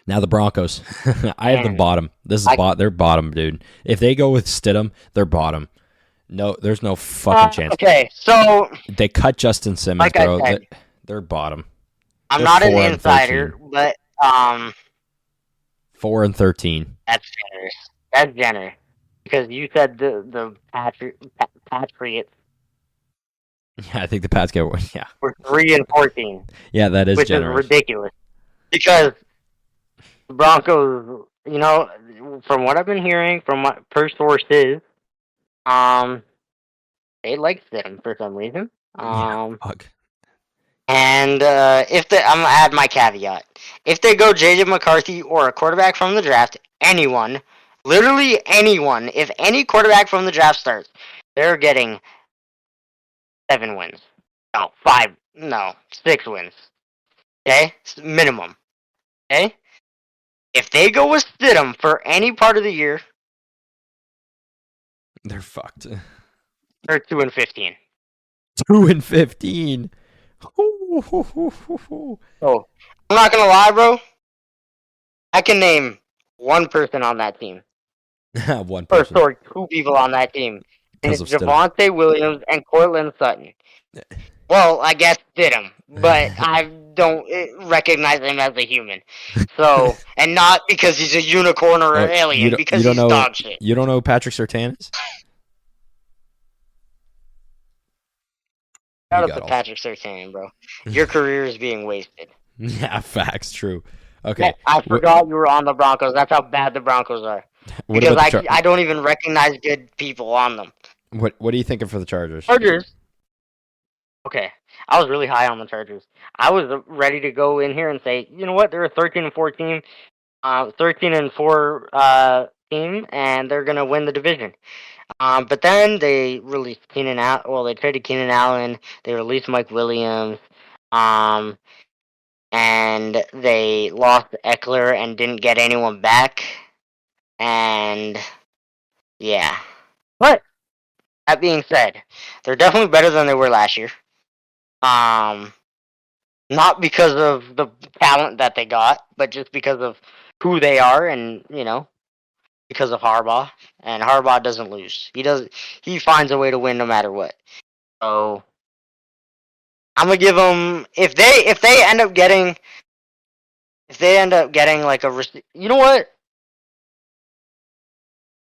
Now the Broncos. I have them bottom. This is they're bottom, dude. If they go with Stidham, they're bottom. No, there's no fucking chance. Okay, so they cut Justin Simmons, bro. They're bottom. I'm not an insider, but 4-13. That's generous. That's generous because you said the Patriots. Yeah, I think the Pats get one. Yeah, we're 3-14. Yeah, that is which generous. Is ridiculous because the Broncos, you know, from what I've been hearing from my sources, they like Stidham for some reason. And I'm gonna add my caveat: if they go JJ McCarthy or a quarterback from the draft, anyone, literally anyone, if any quarterback from the draft starts, they're getting 7 wins. No, 5. No, 6 wins. Okay? Minimum. Okay? If they go with Stidham for any part of the year, they're fucked. They're 2-15. 2-15. So, I'm not gonna lie, bro. I can name one person on that team. One person. Or 2 people on that team. And it's Javonte Williams and Courtland Sutton. Well, I guess Stidham, but I don't recognize him as a human. So, and not because he's a unicorn or an alien, because he's dog shit. You don't know who Patrick Surtain is? Shout out to Patrick Surtain, bro. Your career is being wasted. Yeah, facts, true. Okay. I forgot you were on the Broncos. That's how bad the Broncos are. Because I don't even recognize good people on them. What are you thinking for the Chargers? Okay. I was really high on the Chargers. I was ready to go in here and say, you know what, they're a 13-4 team, 13-4 team, and they're gonna win the division. But then they released Keenan Allen. Well, they traded Keenan Allen. They released Mike Williams. And they lost Eckler and didn't get anyone back. And yeah. But that being said, they're definitely better than they were last year. Not because of the talent that they got, but just because of who they are, and you know, because of Harbaugh. And Harbaugh doesn't lose. He finds a way to win no matter what. So I'm gonna give them, if they end up getting if they end up getting like you know what?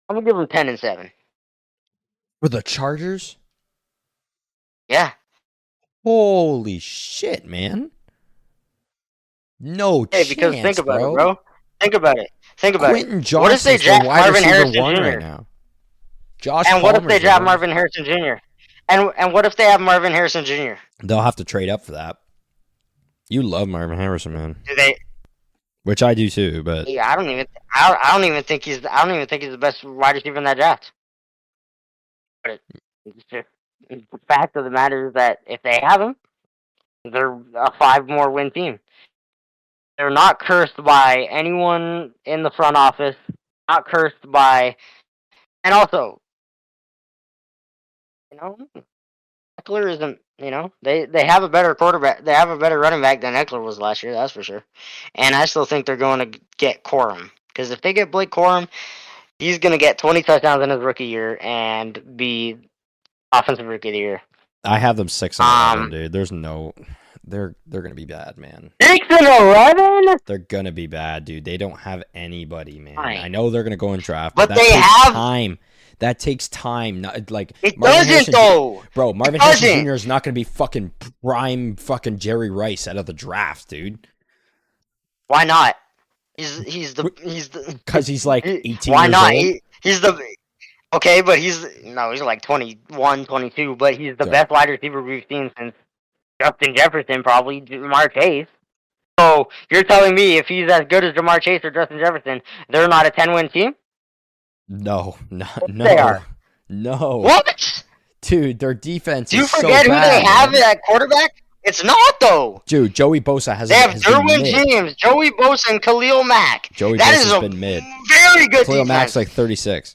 I'm gonna give them 10-7. For the Chargers? Yeah. Holy shit, man. No Hey, chance, because think about bro. it, bro. Think about it. Think about Quentin it. What if they Johnson's the draft wide Marvin receiver Harrison one Jr.? right now. Josh And what if Palmer's they the draft one. Marvin Harrison Jr.? And what if they have Marvin Harrison Jr.? They'll have to trade up for that. You love Marvin Harrison, man. Do they? Which I do too, but Yeah, I don't even think he's the best wide receiver in that draft. But the fact of the matter is that if they have him, they're a 5 more win team. They're not cursed by anyone in the front office. Not cursed by, and also, Eckler isn't. They have a better quarterback. They have a better running back than Eckler was last year. That's for sure. And I still think they're going to get Corum, because if they get Blake Corum, he's going to get 20 touchdowns in his rookie year and be offensive rookie of the year. I have them 6-11, dude. There's no. They're gonna be bad, man. 6-11? They're gonna be bad, dude. They don't have anybody, man. Fine. I know they're gonna go and draft, but that they takes have time. That takes time. Not like it doesn't though, bro. Marvin Harrison Jr. is not gonna be fucking prime fucking Jerry Rice out of the draft, dude. Why not? He's the because he's like 18. Why years not? Old? He's the okay, but he's like 21, 22, but he's the best wide receiver we've seen since Justin Jefferson, probably Ja'Marr Chase. So you're telling me if he's as good as Ja'Marr Chase or Justin Jefferson, they're not a 10-win team? No. They are. No. What? Dude, their defense Do you is so forget who bad, they have man. at quarterback? It's not, though. Dude, Joey Bosa has. They have Derwin James, Joey Bosa, and Khalil Mack. Joey that Bosa's is a been mid. Very good Khalil defense. Mack's like 36.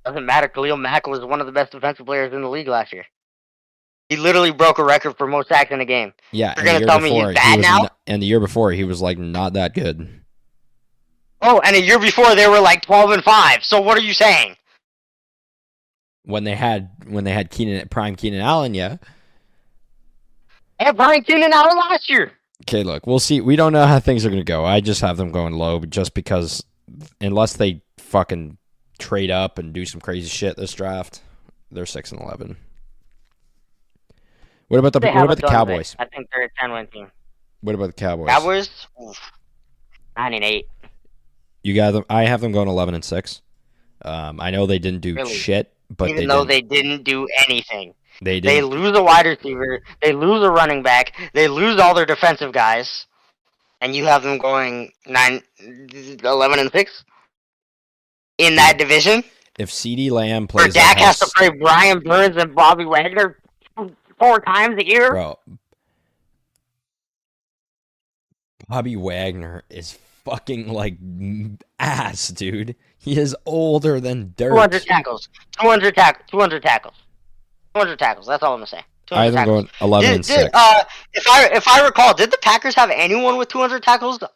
Doesn't matter. Khalil Mack was one of the best defensive players in the league last year. He literally broke a record for most sacks in a game. Yeah, you're gonna tell me he's bad now? And the year before, he was like not that good. Oh, and a year before they were like 12-5. So what are you saying? When they had prime Keenan Allen, yeah. They had prime Keenan Allen last year. Okay, look, we'll see. We don't know how things are gonna go. I just have them going low, just because unless they fucking trade up and do some crazy shit this draft, they're 6-11. What about the Cowboys? I think they're a 10-win team. What about the Cowboys? Cowboys, 9-8. You got them. I have them going 11-6. I know they didn't do shit, but even though they didn't do anything, they lose a wide receiver, they lose a running back, they lose all their defensive guys, and you have them going 11-6 in that division. If CeeDee Lamb plays, or Dak has to play Brian Burns and Bobby Wagner 4 times a year. Bro, Bobby Wagner is fucking like ass, dude. He is older than dirt. 200 tackles. 200 tackles. 200 tackles. That's all I'm gonna say. I have them going 11-6. If I recall, did the Packers have anyone with 200 tackles? Bro,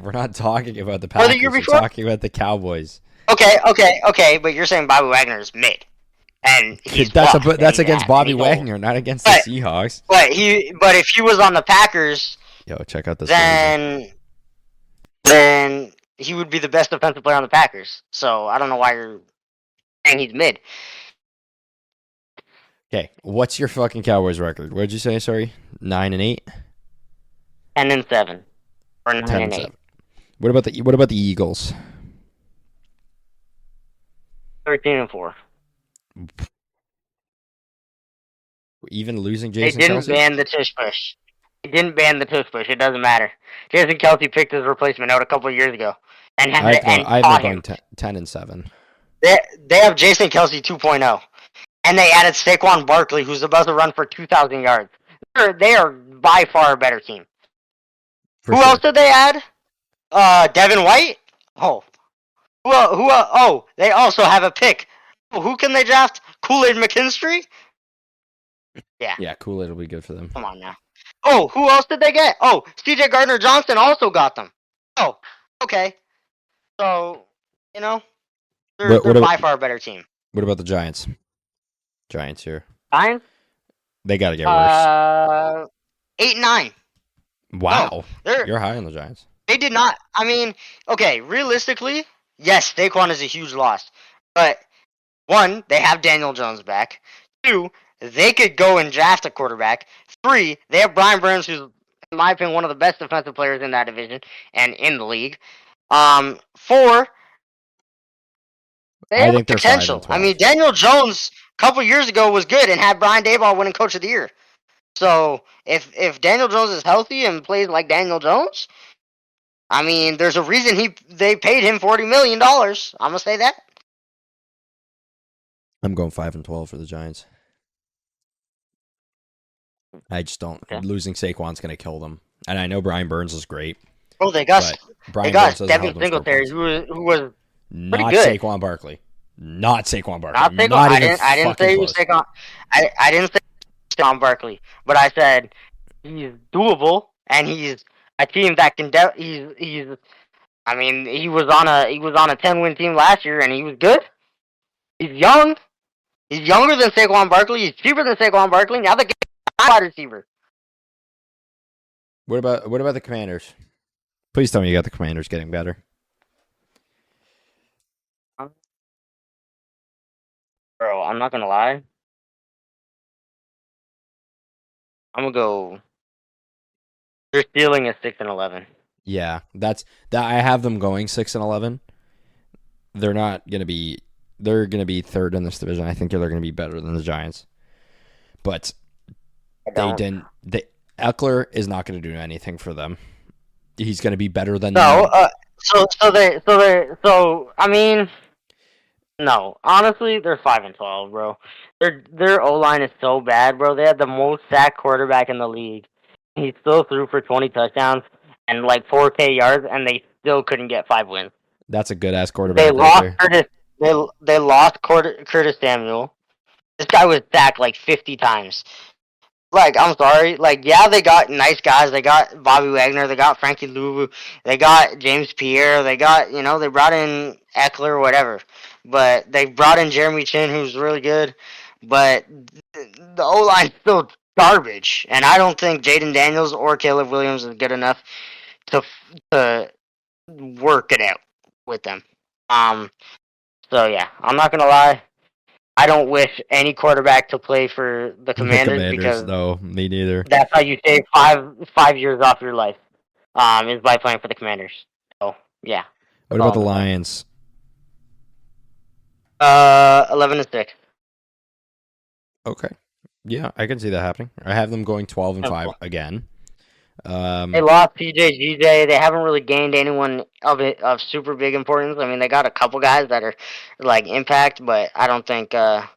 we're not talking about the Packers. We're talking about the Cowboys. Okay, but you're saying Bobby Wagner is mid, and that's against Bobby Wagner, not against the Seahawks. But if he was on the Packers, check out this. Then he would be the best defensive player on the Packers. So I don't know why you're saying he's mid. Okay, what's your fucking Cowboys record? What did you say? Sorry, 9-8, 10-7, or 9-8. What about the Eagles? 13-4. Even losing Jason They didn't Kelce? ban the tush push. They didn't ban the tush push. It doesn't matter. Jason Kelce picked his replacement out a couple of years ago, and I've going 10-7. They have Jason Kelce 2.0, and they added Saquon Barkley, who's about to run for 2,000 yards. They are by far a better team. Who else did they add? Devin White. Oh. Oh, they also have a pick. Who can they draft? Kool-Aid McKinstry? Yeah. Yeah, Kool-Aid will be good for them. Come on now. Oh, who else did they get? Oh, C.J. Gardner-Johnson also got them. Oh, okay. So, they're by far a better team. What about the Giants? Giants here. Giants? They got to get worse. 8-9. Wow. No, you're high on the Giants. They did not. I mean, okay, realistically, yes, Saquon is a huge loss. But, one, they have Daniel Jones back. Two, they could go and draft a quarterback. Three, they have Brian Burns, who's, in my opinion, one of the best defensive players in that division and in the league. Four, they have potential. I mean, Daniel Jones a couple years ago was good and had Brian Daboll winning Coach of the Year. So if Daniel Jones is healthy and plays like Daniel Jones, I mean, there's a reason they paid him $40 million. I'm gonna say that. I'm going 5-12 for the Giants. I just don't. Okay. Losing Saquon's gonna kill them, and I know Brian Burns is great. Oh, they got Devin Singletary, who was not good. Saquon Barkley. Not Saquon Barkley. Not Saquon. I didn't say Saquon. I didn't say Saquon Barkley, but I said he's doable, and he's a team that can. He's. I mean, he was on a 10-win team last year, and he was good. He's young. He's younger than Saquon Barkley. He's cheaper than Saquon Barkley. Now they get a wide receiver. What about the Commanders? Please tell me you got the Commanders getting better. Bro, I'm not gonna lie. I'm gonna go. They're stealing a 6-11. Yeah, that. I have them going 6-11. They're not gonna be. They're gonna be third in this division. I think they're gonna be better than the Giants. But they didn't. Eckler is not gonna do anything for them. He's gonna be better than. No. I mean. No, honestly, they're 5-12, bro. Their O-line is so bad, bro. They had the most sacked quarterback in the league. He still threw for 20 touchdowns and like 4K yards, and they still couldn't get 5 wins. That's a good ass quarterback. They lost Curtis Samuel. This guy was sacked like 50 times. Like, I'm sorry. Like, yeah, they got nice guys. They got Bobby Wagner. They got Frankie Louvu. They got James Pierre. They got, they brought in Eckler or whatever. But they brought in Jeremy Chin, who's really good. But the O-line's still garbage. And I don't think Jaden Daniels or Caleb Williams is good enough to work it out with them. So, yeah, I'm not going to lie. I don't wish any quarterback to play for the Commanders because no, me neither. That's how you save five years off your life, is by playing for the Commanders. So yeah. What about the Lions? 11-6. Okay, yeah, I can see that happening. I have them going 12-5 again. They lost PJ GJ. They haven't really gained anyone of super big importance. I mean, they got a couple guys that are like impact, but I don't think they're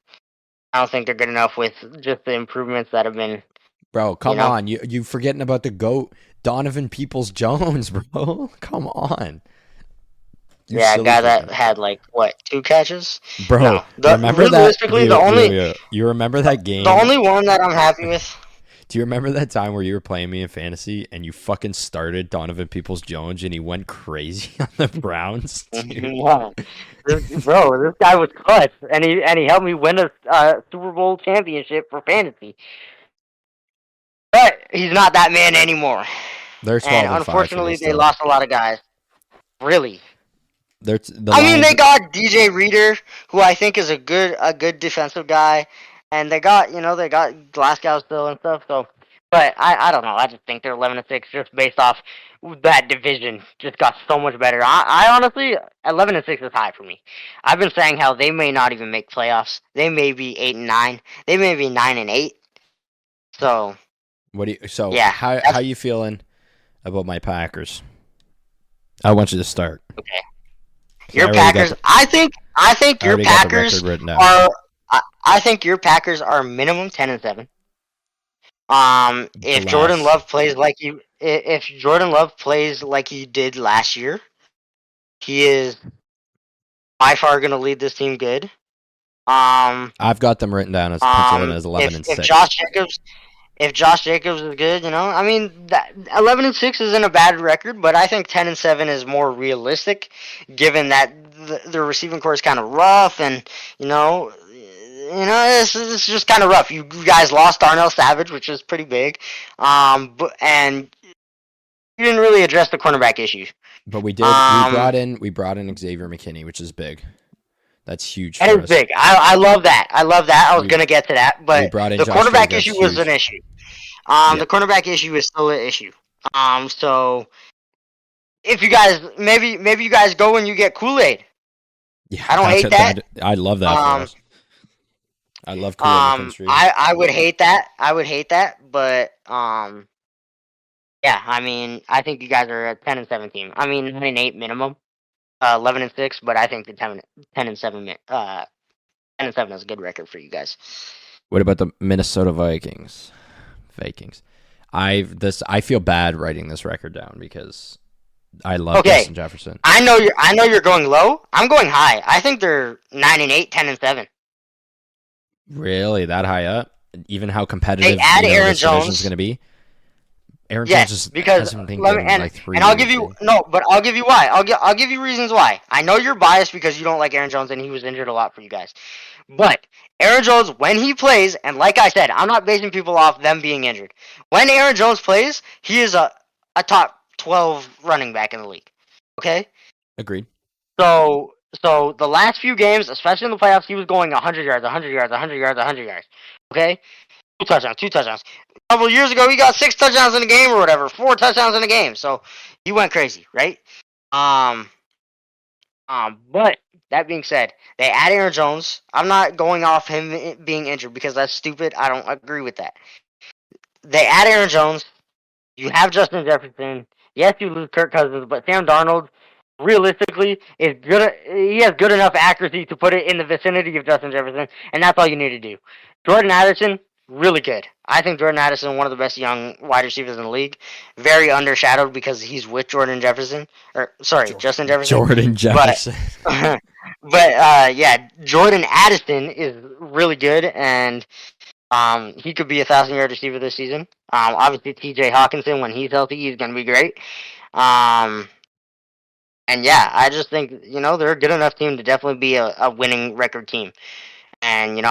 good enough with just the improvements that have been. Bro, come on! You forgetting about the GOAT, Donovan Peoples-Jones, bro? Come on. A guy that had 2 catches, bro. No, remember that? You remember that game? The only one that I'm happy with. Do you remember that time where you were playing me in fantasy and you fucking started Donovan Peoples-Jones and he went crazy on the Browns? Yeah. Bro, this guy was clutch, and he helped me win a Super Bowl championship for fantasy. But he's not that man anymore. They're 12-5. And unfortunately, they lost a lot of guys. Really. They got DJ Reader, who I think is a good defensive guy. And they got Glasgow still and stuff. So, but I don't know. I just think they're 11-6 just based off that division. Just got so much better. I honestly 11-6 is high for me. I've been saying how they may not even make playoffs. They may be 8-9. They may be 9-8. So. Yeah. How you feeling about my Packers? I want you to start. Okay. Your Packers. I think your Packers are. I think your Packers are minimum 10-7. If Jordan Love plays like he did last year, he is by far going to lead this team good. I've got them written down as 11-6. If Josh Jacobs is good, I mean, 11-6 isn't a bad record, but I think 10-7 is more realistic, given that the receiving core is kind of rough, and it's just kind of rough. You guys lost Darnell Savage, which is pretty big, and you didn't really address the cornerback issue. But we did. We brought in Xavier McKinney, which is big. That's huge. That is big. I love that. I was gonna get to that, but the cornerback issue was an issue. The cornerback issue is still an issue. So if you guys maybe you guys go and you get Kool-Aid. Yeah, I don't hate that. I love that. For us. I love Kool-Aid. I would hate that. But yeah, I mean, I think you guys are a 10-7 team. I mean, 9-8 minimum, 11-6, but I think the 10-7, 10-7 is a good record for you guys. What about the Minnesota Vikings? I feel bad writing this record down because I love Justin Jefferson. I know you're going low. I'm going high. I think they're 9-8, 10-7. Really, that high up? Even how competitive they add Aaron Jones is going to be? Aaron Jones just hasn't been getting like 3 and I'll give you but I'll give you why. I'll give you reasons why. I know you're biased because you don't like Aaron Jones and he was injured a lot for you guys. But Aaron Jones, when he plays, and like I said, I'm not basing people off them being injured. When Aaron Jones plays, he is a top 12 running back in the league. Okay? Agreed. So the last few games, especially in the playoffs, he was going 100 yards. Okay? 2 touchdowns. A couple of years ago, he got 6 touchdowns in a game or whatever, 4 touchdowns in a game. So he went crazy, right? But that being said, they add Aaron Jones. I'm not going off him being injured because that's stupid. I don't agree with that. They add Aaron Jones. You have Justin Jefferson. Yes, you lose Kirk Cousins, but Sam Darnold, realistically, is good. He has good enough accuracy to put it in the vicinity of Justin Jefferson, and that's all you need to do. Jordan Addison, really good. I think Jordan Addison, one of the best young wide receivers in the league. Very undershadowed because he's with Justin Jefferson. Jordan Jefferson. But yeah, Jordan Addison is really good, and he could be 1,000-yard receiver this season. Obviously, T.J. Hawkinson, when he's healthy, he's going to be great. And yeah, I just think, they're a good enough team to definitely be a winning record team. And,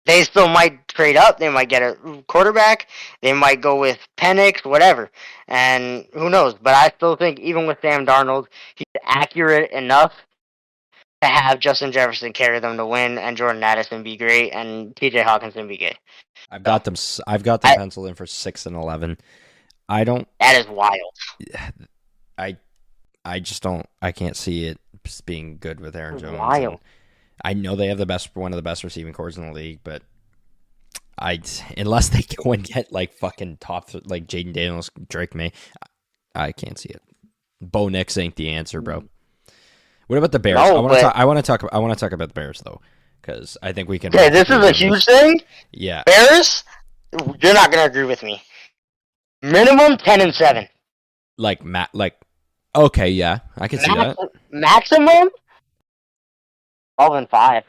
they still might trade up. They might get a quarterback. They might go with Penix, whatever. And who knows? But I still think even with Sam Darnold, he's accurate enough to have Justin Jefferson carry them to win and Jordan Addison be great and T.J. Hawkinson be good. I've got them penciled in for 6-11. That is wild. I just don't. I can't see it being good with Aaron Jones. Wild. I know they have one of the best receiving corps in the league, but unless they go and get like fucking top like Jaden Daniels, Drake May, I can't see it. Bo Nix ain't the answer, bro. What about the Bears? No, I want to talk about the Bears though, because I think we can. Okay, this is a huge thing. Yeah, Bears. You're not gonna agree with me. Minimum 10-7. Okay, yeah, I can see that. Maximum 12-5.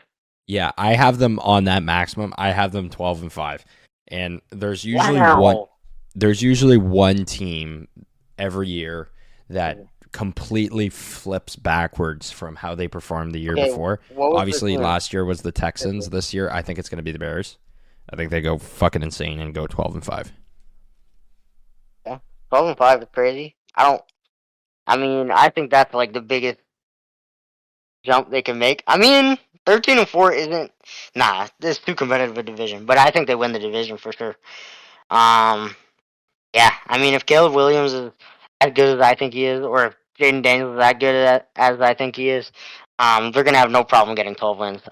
Yeah, I have them on that maximum. I have them 12-5, and there's usually one team every year that completely flips backwards from how they performed the year before. Obviously, last year was the Texans. This year, I think it's going to be the Bears. I think they go fucking insane and go 12-5. Yeah, 12-5 is crazy. I think that's like the biggest jump they can make. 13-4 isn't. Nah, this is too competitive a division. But I think they win the division for sure. Yeah, if Caleb Williams is as good as I think he is, or if Jaden Daniels is that good as I think he is, they're gonna have no problem getting 12 wins.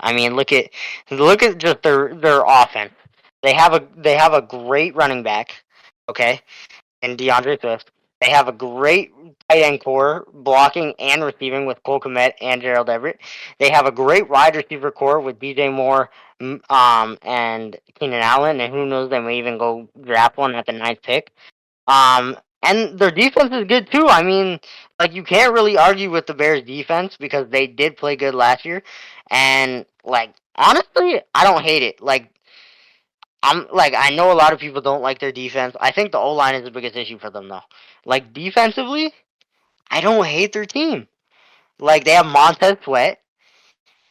Look at just their offense. They have a great running back, okay, and DeAndre Swift. They have a great tight end core, blocking and receiving with Cole Kmet and Gerald Everett. They have a great wide receiver core with DJ Moore and Keenan Allen, and who knows, they may even go draft one at the 9th pick. And their defense is good too. You can't really argue with the Bears' defense because they did play good last year. And honestly, I don't hate it. I know a lot of people don't like their defense. I think the O-line is the biggest issue for them though. Defensively, I don't hate their team. They have Montez Sweat,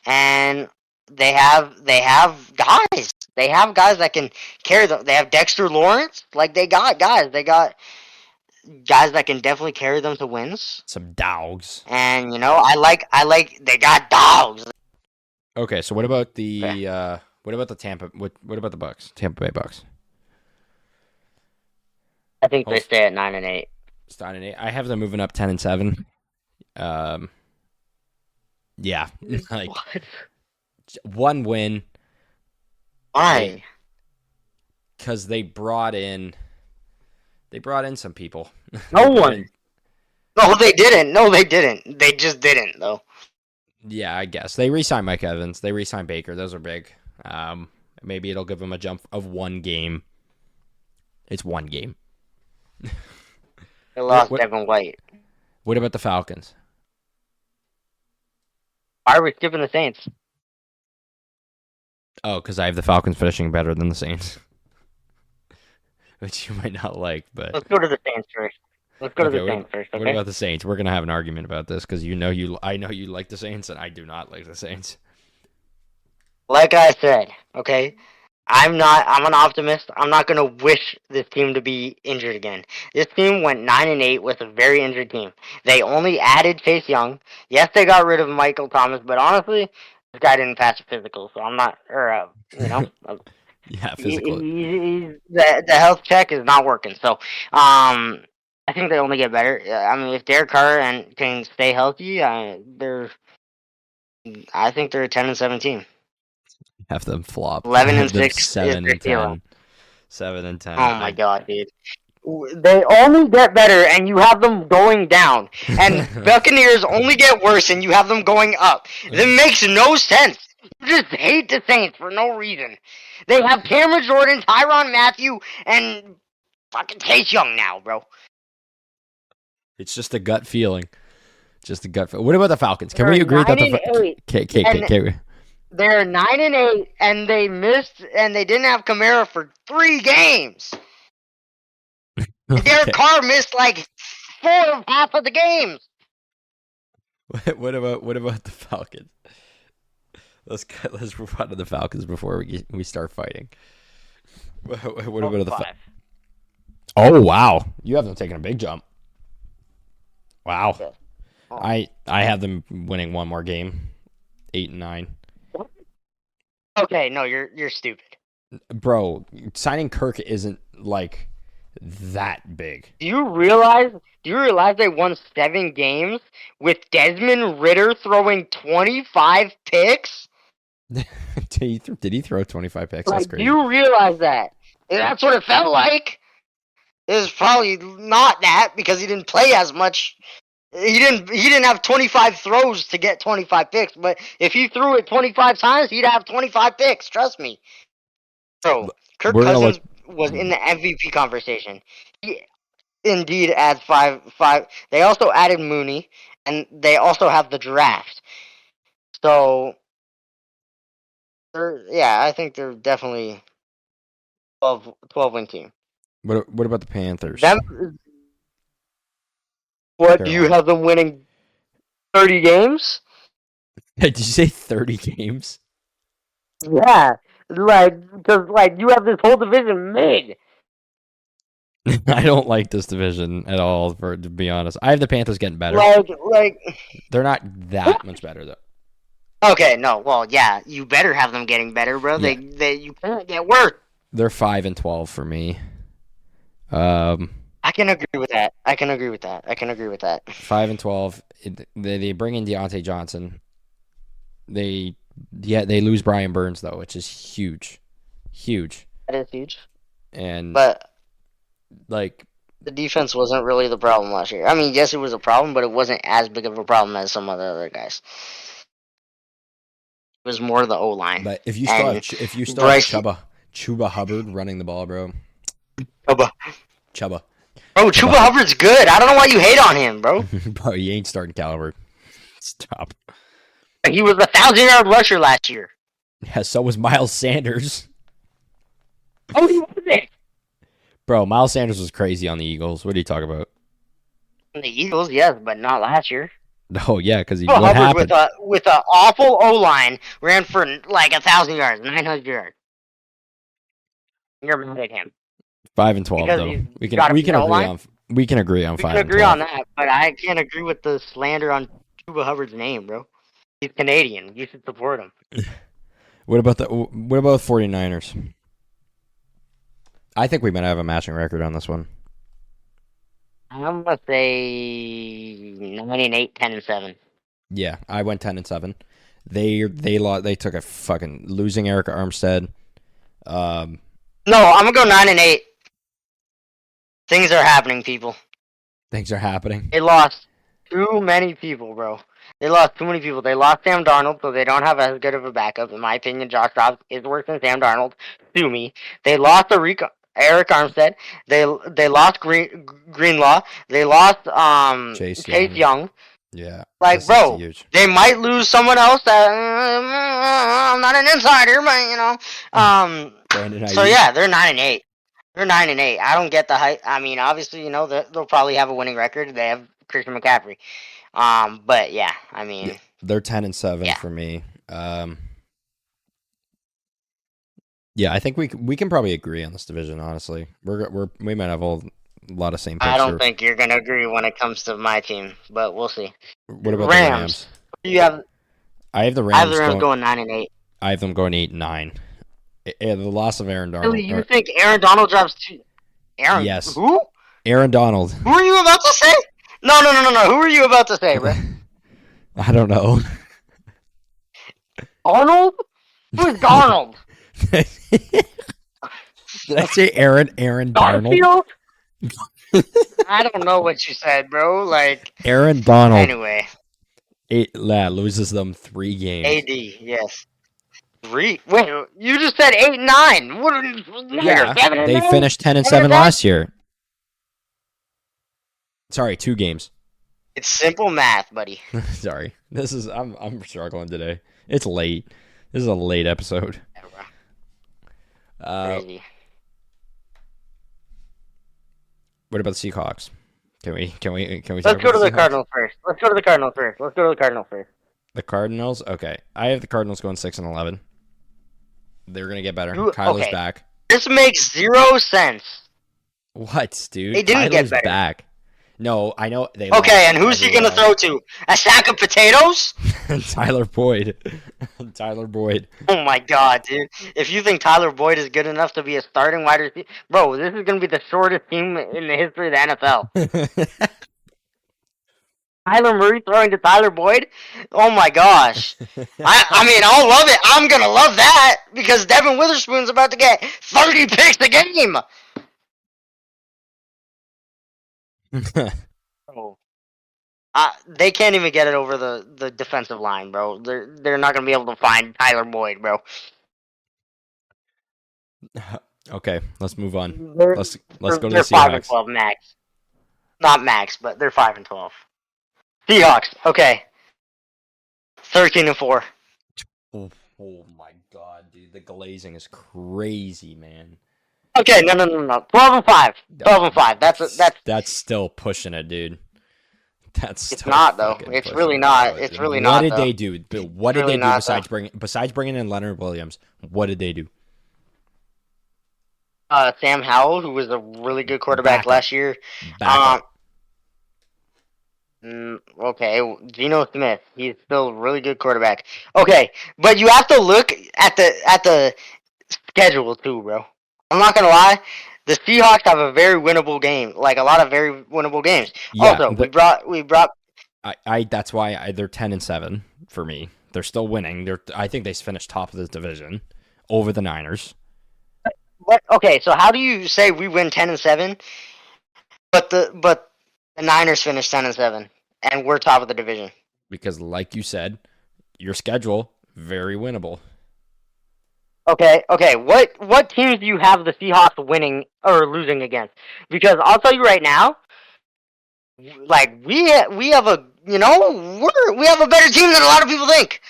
and they have guys. They have guys that can carry them. They have Dexter Lawrence. They got guys. guys that can definitely carry them to wins. Some dogs. And I like they got dogs. Okay, so what about the what about the Bucks? Tampa Bay Bucks. I think they stay at 9-8. Stay at 9-8. I have them moving up 10-7. Yeah, like what? One win. Why? Because they brought in some people. No one. No, they didn't. No, they didn't. They just didn't, though. Yeah, I guess they re-signed Mike Evans. They re-signed Baker. Those are big. Maybe it'll give them a jump of one game. It's one game. They lost Devin White. What about the Falcons? Why are we skipping the Saints? Oh, because I have the Falcons finishing better than the Saints. Which you might not like, but... Let's go to the Saints first. Let's go to the Saints first, okay? What about the Saints? We're going to have an argument about this, because I know you like the Saints, and I do not like the Saints. Like I said, okay? I'm an optimist. I'm not going to wish this team to be injured again. This team went 9-8 with a very injured team. They only added Chase Young. Yes, they got rid of Michael Thomas, but honestly, this guy didn't pass a physical, so I'm not, yeah, physical. The health check is not working, so I think they only get better. I mean, if Derek Carr can stay healthy, I think they're a 10-7 team. Have them flop. 11-6, 7-10. 7-10. Oh my god, dude! They only get better, and you have them going down. And Buccaneers only get worse, and you have them going up. That makes no sense. You just hate the Saints for no reason. They have Cameron Jordan, Tyrann Mathieu, and fucking Chase Young now, bro. It's just a gut feeling. What about the Falcons? Can we agree that the They're 9-8, and they missed, and they didn't have Kamara for 3 games. And Derek Carr missed like 4 of half of the games. What about the Falcons? Let's move on to the Falcons before we start fighting. What about the Falcons? Oh wow, you have them taking a big jump. Wow, yeah. I have them winning one more game, 8-9. Okay, no, you're stupid, bro. Signing Kirk isn't like that big. Do you realize they won 7 games with Desmond Ridder throwing 25 picks? Did he throw 25 picks? That's crazy. Do you realize that? That's what it felt like. It was probably not that because he didn't play as much. He didn't have 25 throws to get 25 picks, but if he threw it 25 times, he'd have 25 picks. Trust me. So Kirk Cousins was in the MVP conversation. He indeed adds five. They also added Mooney, and they also have the draft. So, I think they're definitely 12-win team. What about the Panthers? What, do you have them winning 30 games? Did you say 30 games? Yeah, because you have this whole division made. I don't like this division at all, to be honest. I have the Panthers getting better. They're not that much better though. Okay, no, well, yeah, you better have them getting better, bro. Yeah. You can't get worse. They're 5-12 for me. I can agree with that. 5-12. They bring in Deontay Johnson. They lose Brian Burns though, which is huge. That is huge. But the defense wasn't really the problem last year. I mean, yes, it was a problem, but it wasn't as big of a problem as some of the other guys. It was more the O-line. But if you still have Chuba Hubbard running the ball, bro. Chuba. Bro, Chuba Hubbard's good. I don't know why you hate on him, bro. Bro, you ain't starting caliber. Stop. He was 1,000-yard rusher last year. Yeah, so was Miles Sanders. Oh, he wasn't. Bro, Miles Sanders was crazy on the Eagles. What are you talking about? The Eagles, yes, but not last year. Oh, yeah, because what happened? With an awful O-line, ran for 1,000 yards, 900 yards. You're mad at him. 5-12 though. We can agree on We can agree on 5 We can and agree 12. on that, but I can't agree with the slander on Chuba Hubbard's name, bro. He's Canadian. You should support him. What about 49ers? I think we might have a matching record on this one. I'm gonna say 9-8, 10-7. Yeah, I went 10-7. They took a fucking losing Eric Armstead. No, I'm gonna go 9-8. Things are happening, people. Things are happening. They lost too many people, bro. They lost too many people. They lost Sam Darnold, so they don't have as good of a backup. In my opinion, Josh Dobbs is worse than Sam Darnold. Sue me. They lost Eric Armstead. They lost Greenlaw. They lost Chase Young. Yeah. Like, bro, they might lose someone else that I'm not an insider, but you know. So yeah, they're 9-8. They're 9-8. I don't get the hype. I mean, obviously, you know, they'll probably have a winning record. They have Christian McCaffrey. But yeah, I mean, yeah, they're 10-7 for me. Yeah, I think we can probably agree on this division. Honestly, we might have a lot of same picks. I don't think you're gonna agree when it comes to my team, but we'll see. What about the Rams? You have. I have the Rams. I have the Rams going 9-8. I have them going 8-9. The loss of Aaron Donald. Really, you think Aaron Donald drops two? Aaron? Yes. Who? Aaron Donald. Who are you about to say? No. Who are you about to say, bro? I don't know. Arnold? Who is Donald? Did I say Aaron Darnold? I don't know what you said, bro. Like Aaron Donald. Anyway. Loses them 3 games. AD, yes. 3? Wait, you just said 8-9. What? Yeah, they finished 10-7 last year. Sorry, 2 games. It's simple math, buddy. Sorry, I'm struggling today. It's late. This is a late episode. Crazy. What about the Seahawks? Can we? Let's go to the Cardinals first. The Cardinals? Okay. I have the Cardinals going 6-11. They're gonna get better. Kyler's back. This makes 0 sense. What, dude? They didn't get better. Back. No, I know they. Okay, and who's he gonna throw to? A sack of potatoes? Tyler Boyd. Oh my god, dude! If you think Tyler Boyd is good enough to be a starting wide receiver, bro, this is gonna be the shortest team in the history of the NFL. Kyler Murray throwing to Tyler Boyd? Oh my gosh! I mean, I'll love it. I'm gonna love that because Devin Witherspoon's about to get 30 picks a game. Oh. They can't even get it over the defensive line, bro. They're not gonna be able to find Tyler Boyd, bro. Okay, let's move on. Let's go to the Seahawks. They're 5-12 max, not max, but they're 5-12. Seahawks, okay, 13-4. Oh my god, dude, the glazing is crazy, man. Okay, no. 12-5. 12-5. That's still pushing it, dude. It's not though. It's really not. It's really not. What did they do? What did they do besides bringing in Leonard Williams? What did they do? Sam Howell, who was a really good quarterback last year. Okay, Geno Smith. He's still a really good quarterback. Okay, but you have to look at the schedule too, bro. I'm not gonna lie. The Seahawks have a very winnable game, like a lot of very winnable games. Yeah, also, we brought. That's why they're 10-7 for me. They're still winning. I think they finished top of the division over the Niners. Okay, so how do you say we win 10-7, but the Niners finished 10-7, and we're top of the division? Because, like you said, your schedule very winnable. Okay. What teams do you have the Seahawks winning or losing against? Because I'll tell you right now, like we have a we have a better team than a lot of people think.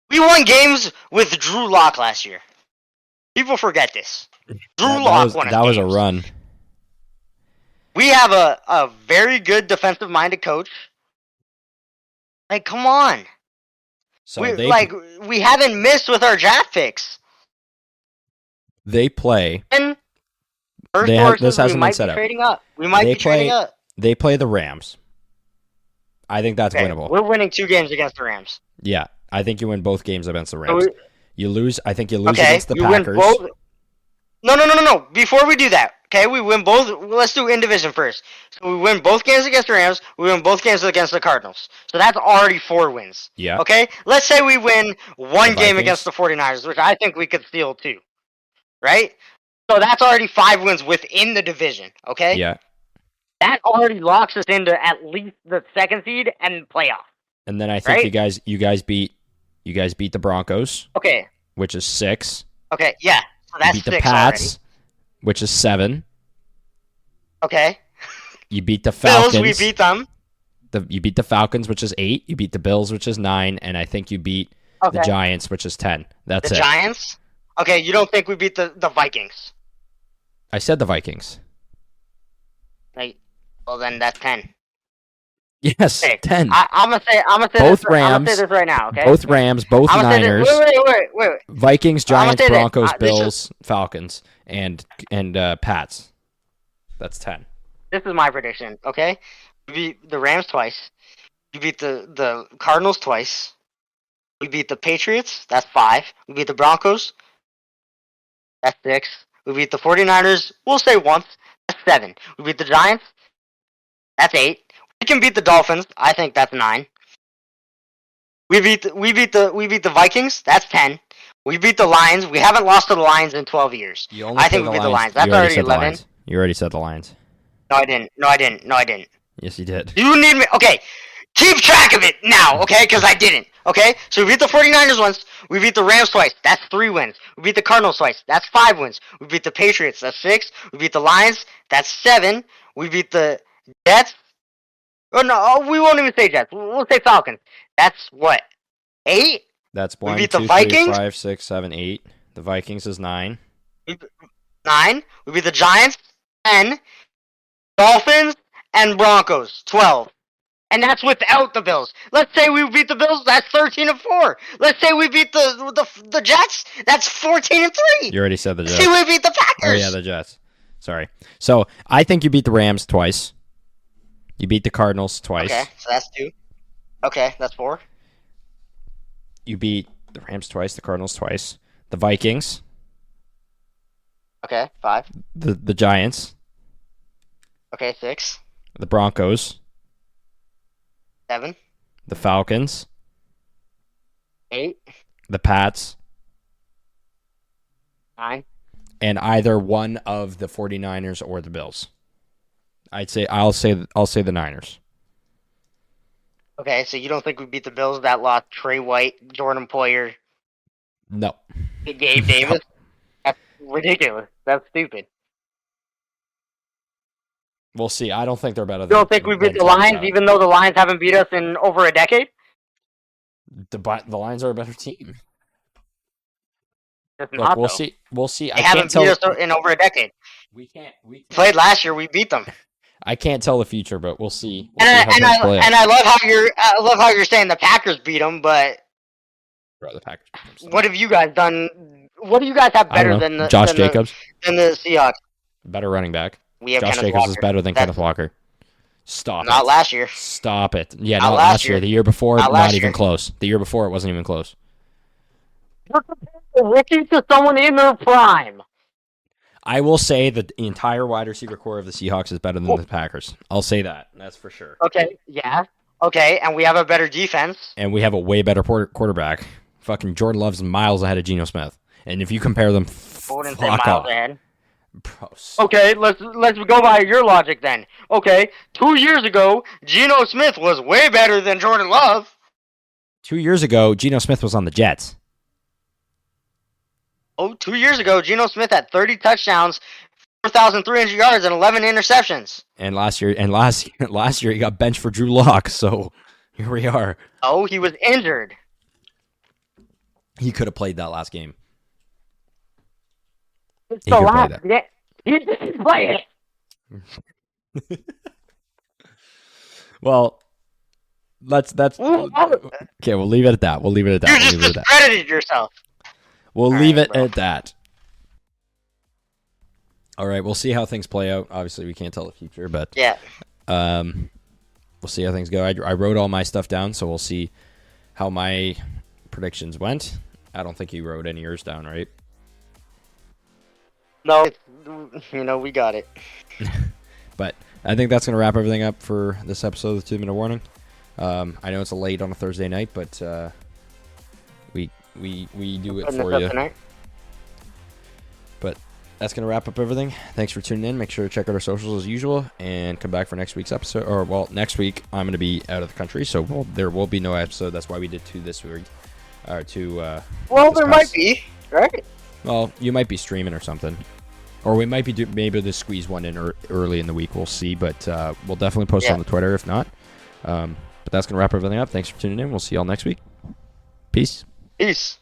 We won games with Drew Lock last year. People forget this. Drew Lock won. That was a run. We have a very good defensive-minded coach. Like, come on. So we haven't missed with our draft picks. They play. This hasn't been set up. We might be trading up. They play the Rams. I think that's winnable. We're winning 2 games against the Rams. Yeah, I think you win both games against the Rams. You lose. I think you lose against the Packers. No. Before we do that, okay, we win both. Let's do in division first. So we win both games against the Rams. We win both games against the Cardinals. So that's already 4 wins. Yeah. Okay. Let's say we win 1 game against the 49ers, which I think we could steal too. Right. So that's already 5 wins within the division. Okay. Yeah. That already locks us into at least the 2nd seed and playoff. And then I think you guys beat the Broncos. Okay. Which is 6. Okay. Yeah. So that's you beat 6 the Pats, already. Which is 7. Okay. You beat the Falcons. Bills, we beat them. You beat the Falcons, which is 8. You beat the Bills, which is 9, and I think you beat the Giants, which is 10. That's the Giants. Okay, you don't think we beat the Vikings? I said the Vikings. Well, then that's 10. Yes, okay. 10. I'm gonna say both this, Rams. I'm gonna say this right now. Okay. Both Rams, both Niners. Wait. Vikings, Giants, Broncos, Bills, Falcons, and Pats. That's 10. This is my prediction. Okay, we beat the Rams twice. We beat the Cardinals twice. We beat the Patriots. That's 5. We beat the Broncos. That's 6. We beat the 49ers. We'll say once. That's 7. We beat the Giants. That's 8. We can beat the Dolphins. I think that's 9. We beat the Vikings. That's 10. We beat the Lions. We haven't lost to the Lions in 12 years. I think we beat the Lions. That's already 11. You already said the Lions. No, I didn't. Yes, you did. You need me. Okay. Keep track of it now, okay? Because I didn't. Okay? So we beat the 49ers once. We beat the Rams twice. That's 3 wins. We beat the Cardinals twice. That's 5 wins. We beat the Patriots. That's 6. We beat the Lions. That's 7. We beat the Jets. Oh, no, we won't even say Jets. We'll say Falcons. That's what? 8? That's 1, we beat 2, the Vikings? 3, 5, 6, 7, 8. The Vikings is 9. 9. We beat the Giants. 10. Dolphins and Broncos. 12. And that's without the Bills. Let's say we beat the Bills. That's 13-4. Let's say we beat the Jets. That's 14-3. You already said the Jets. Let's say we beat the Packers. Oh yeah, the Jets. Sorry. So I think you beat the Rams twice. You beat the Cardinals twice. Okay, so that's 2. Okay, that's 4. You beat the Rams twice, the Cardinals twice, the Vikings. Okay, 5. The Giants. Okay, 6. The Broncos. 7. The Falcons. 8. The Pats. 9. And either one of the 49ers or the Bills. I'll say the Niners. Okay, so you don't think we beat the Bills that lost Trey White, Jordan Poyer? No. Gabe Davis? No. That's ridiculous. That's stupid. We'll see. I don't think they're better than... You don't think we beat the Lions, even though the Lions haven't beat us in over a decade? The Lions are a better team. Look, we'll see. We'll see. They haven't beat us in over a decade. We can't. Played last year. We beat them. I can't tell the future, but we'll see. I love how you're saying the Packers beat them, but bro, the Packers. What have you guys done? What do you guys have better than the Josh Jacobs? Than the Seahawks? Better running back. We have Josh Kenneth Jacobs Walker. is better than Kenneth Walker. Stop. Not it. last year. Stop it. Yeah, not last year. The year before, not even close. The year before, it wasn't even close. You're comparing Ricky to someone in their prime. I will say that the entire wide receiver core of the Seahawks is better than the Packers. I'll say that. That's for sure. Okay, yeah. Okay, and we have a better defense. And we have a way better quarterback. Fucking Jordan Love's miles ahead of Geno Smith. And if you compare them, miles ahead. Bro, okay, let's go by your logic then. Okay, 2 years ago, Geno Smith was way better than Jordan Love. 2 years ago, Geno Smith was on the Jets. Oh, 2 years ago, Geno Smith had 30 touchdowns, 4,300 yards, and 11 interceptions. And last year he got benched for Drew Lock. So here we are. Oh, he was injured. He could have played that last game. He didn't play it. Well, that's okay. We'll leave it at that. You just discredited yourself. We'll leave it at that. All right, we'll see how things play out. Obviously, we can't tell the future, but yeah, we'll see how things go. I wrote all my stuff down, so we'll see how my predictions went. I don't think you wrote any yours down, right? No, we got it. But I think that's going to wrap everything up for this episode of the 2-Minute Warning. I know it's late on a Thursday night, but we do it for you. Tonight. But that's going to wrap up everything. Thanks for tuning in. Make sure to check out our socials as usual and come back for next week's episode. Or, well, next week I'm going to be out of the country, so there will be no episode. That's why we did 2 this week. Or 2. Well, there might be, right? Well, you might be streaming or something. Or we might be maybe just squeeze one in early in the week. We'll see, but we'll definitely post it on the Twitter if not. But that's going to wrap everything up. Thanks for tuning in. We'll see y'all next week. Peace. Peace.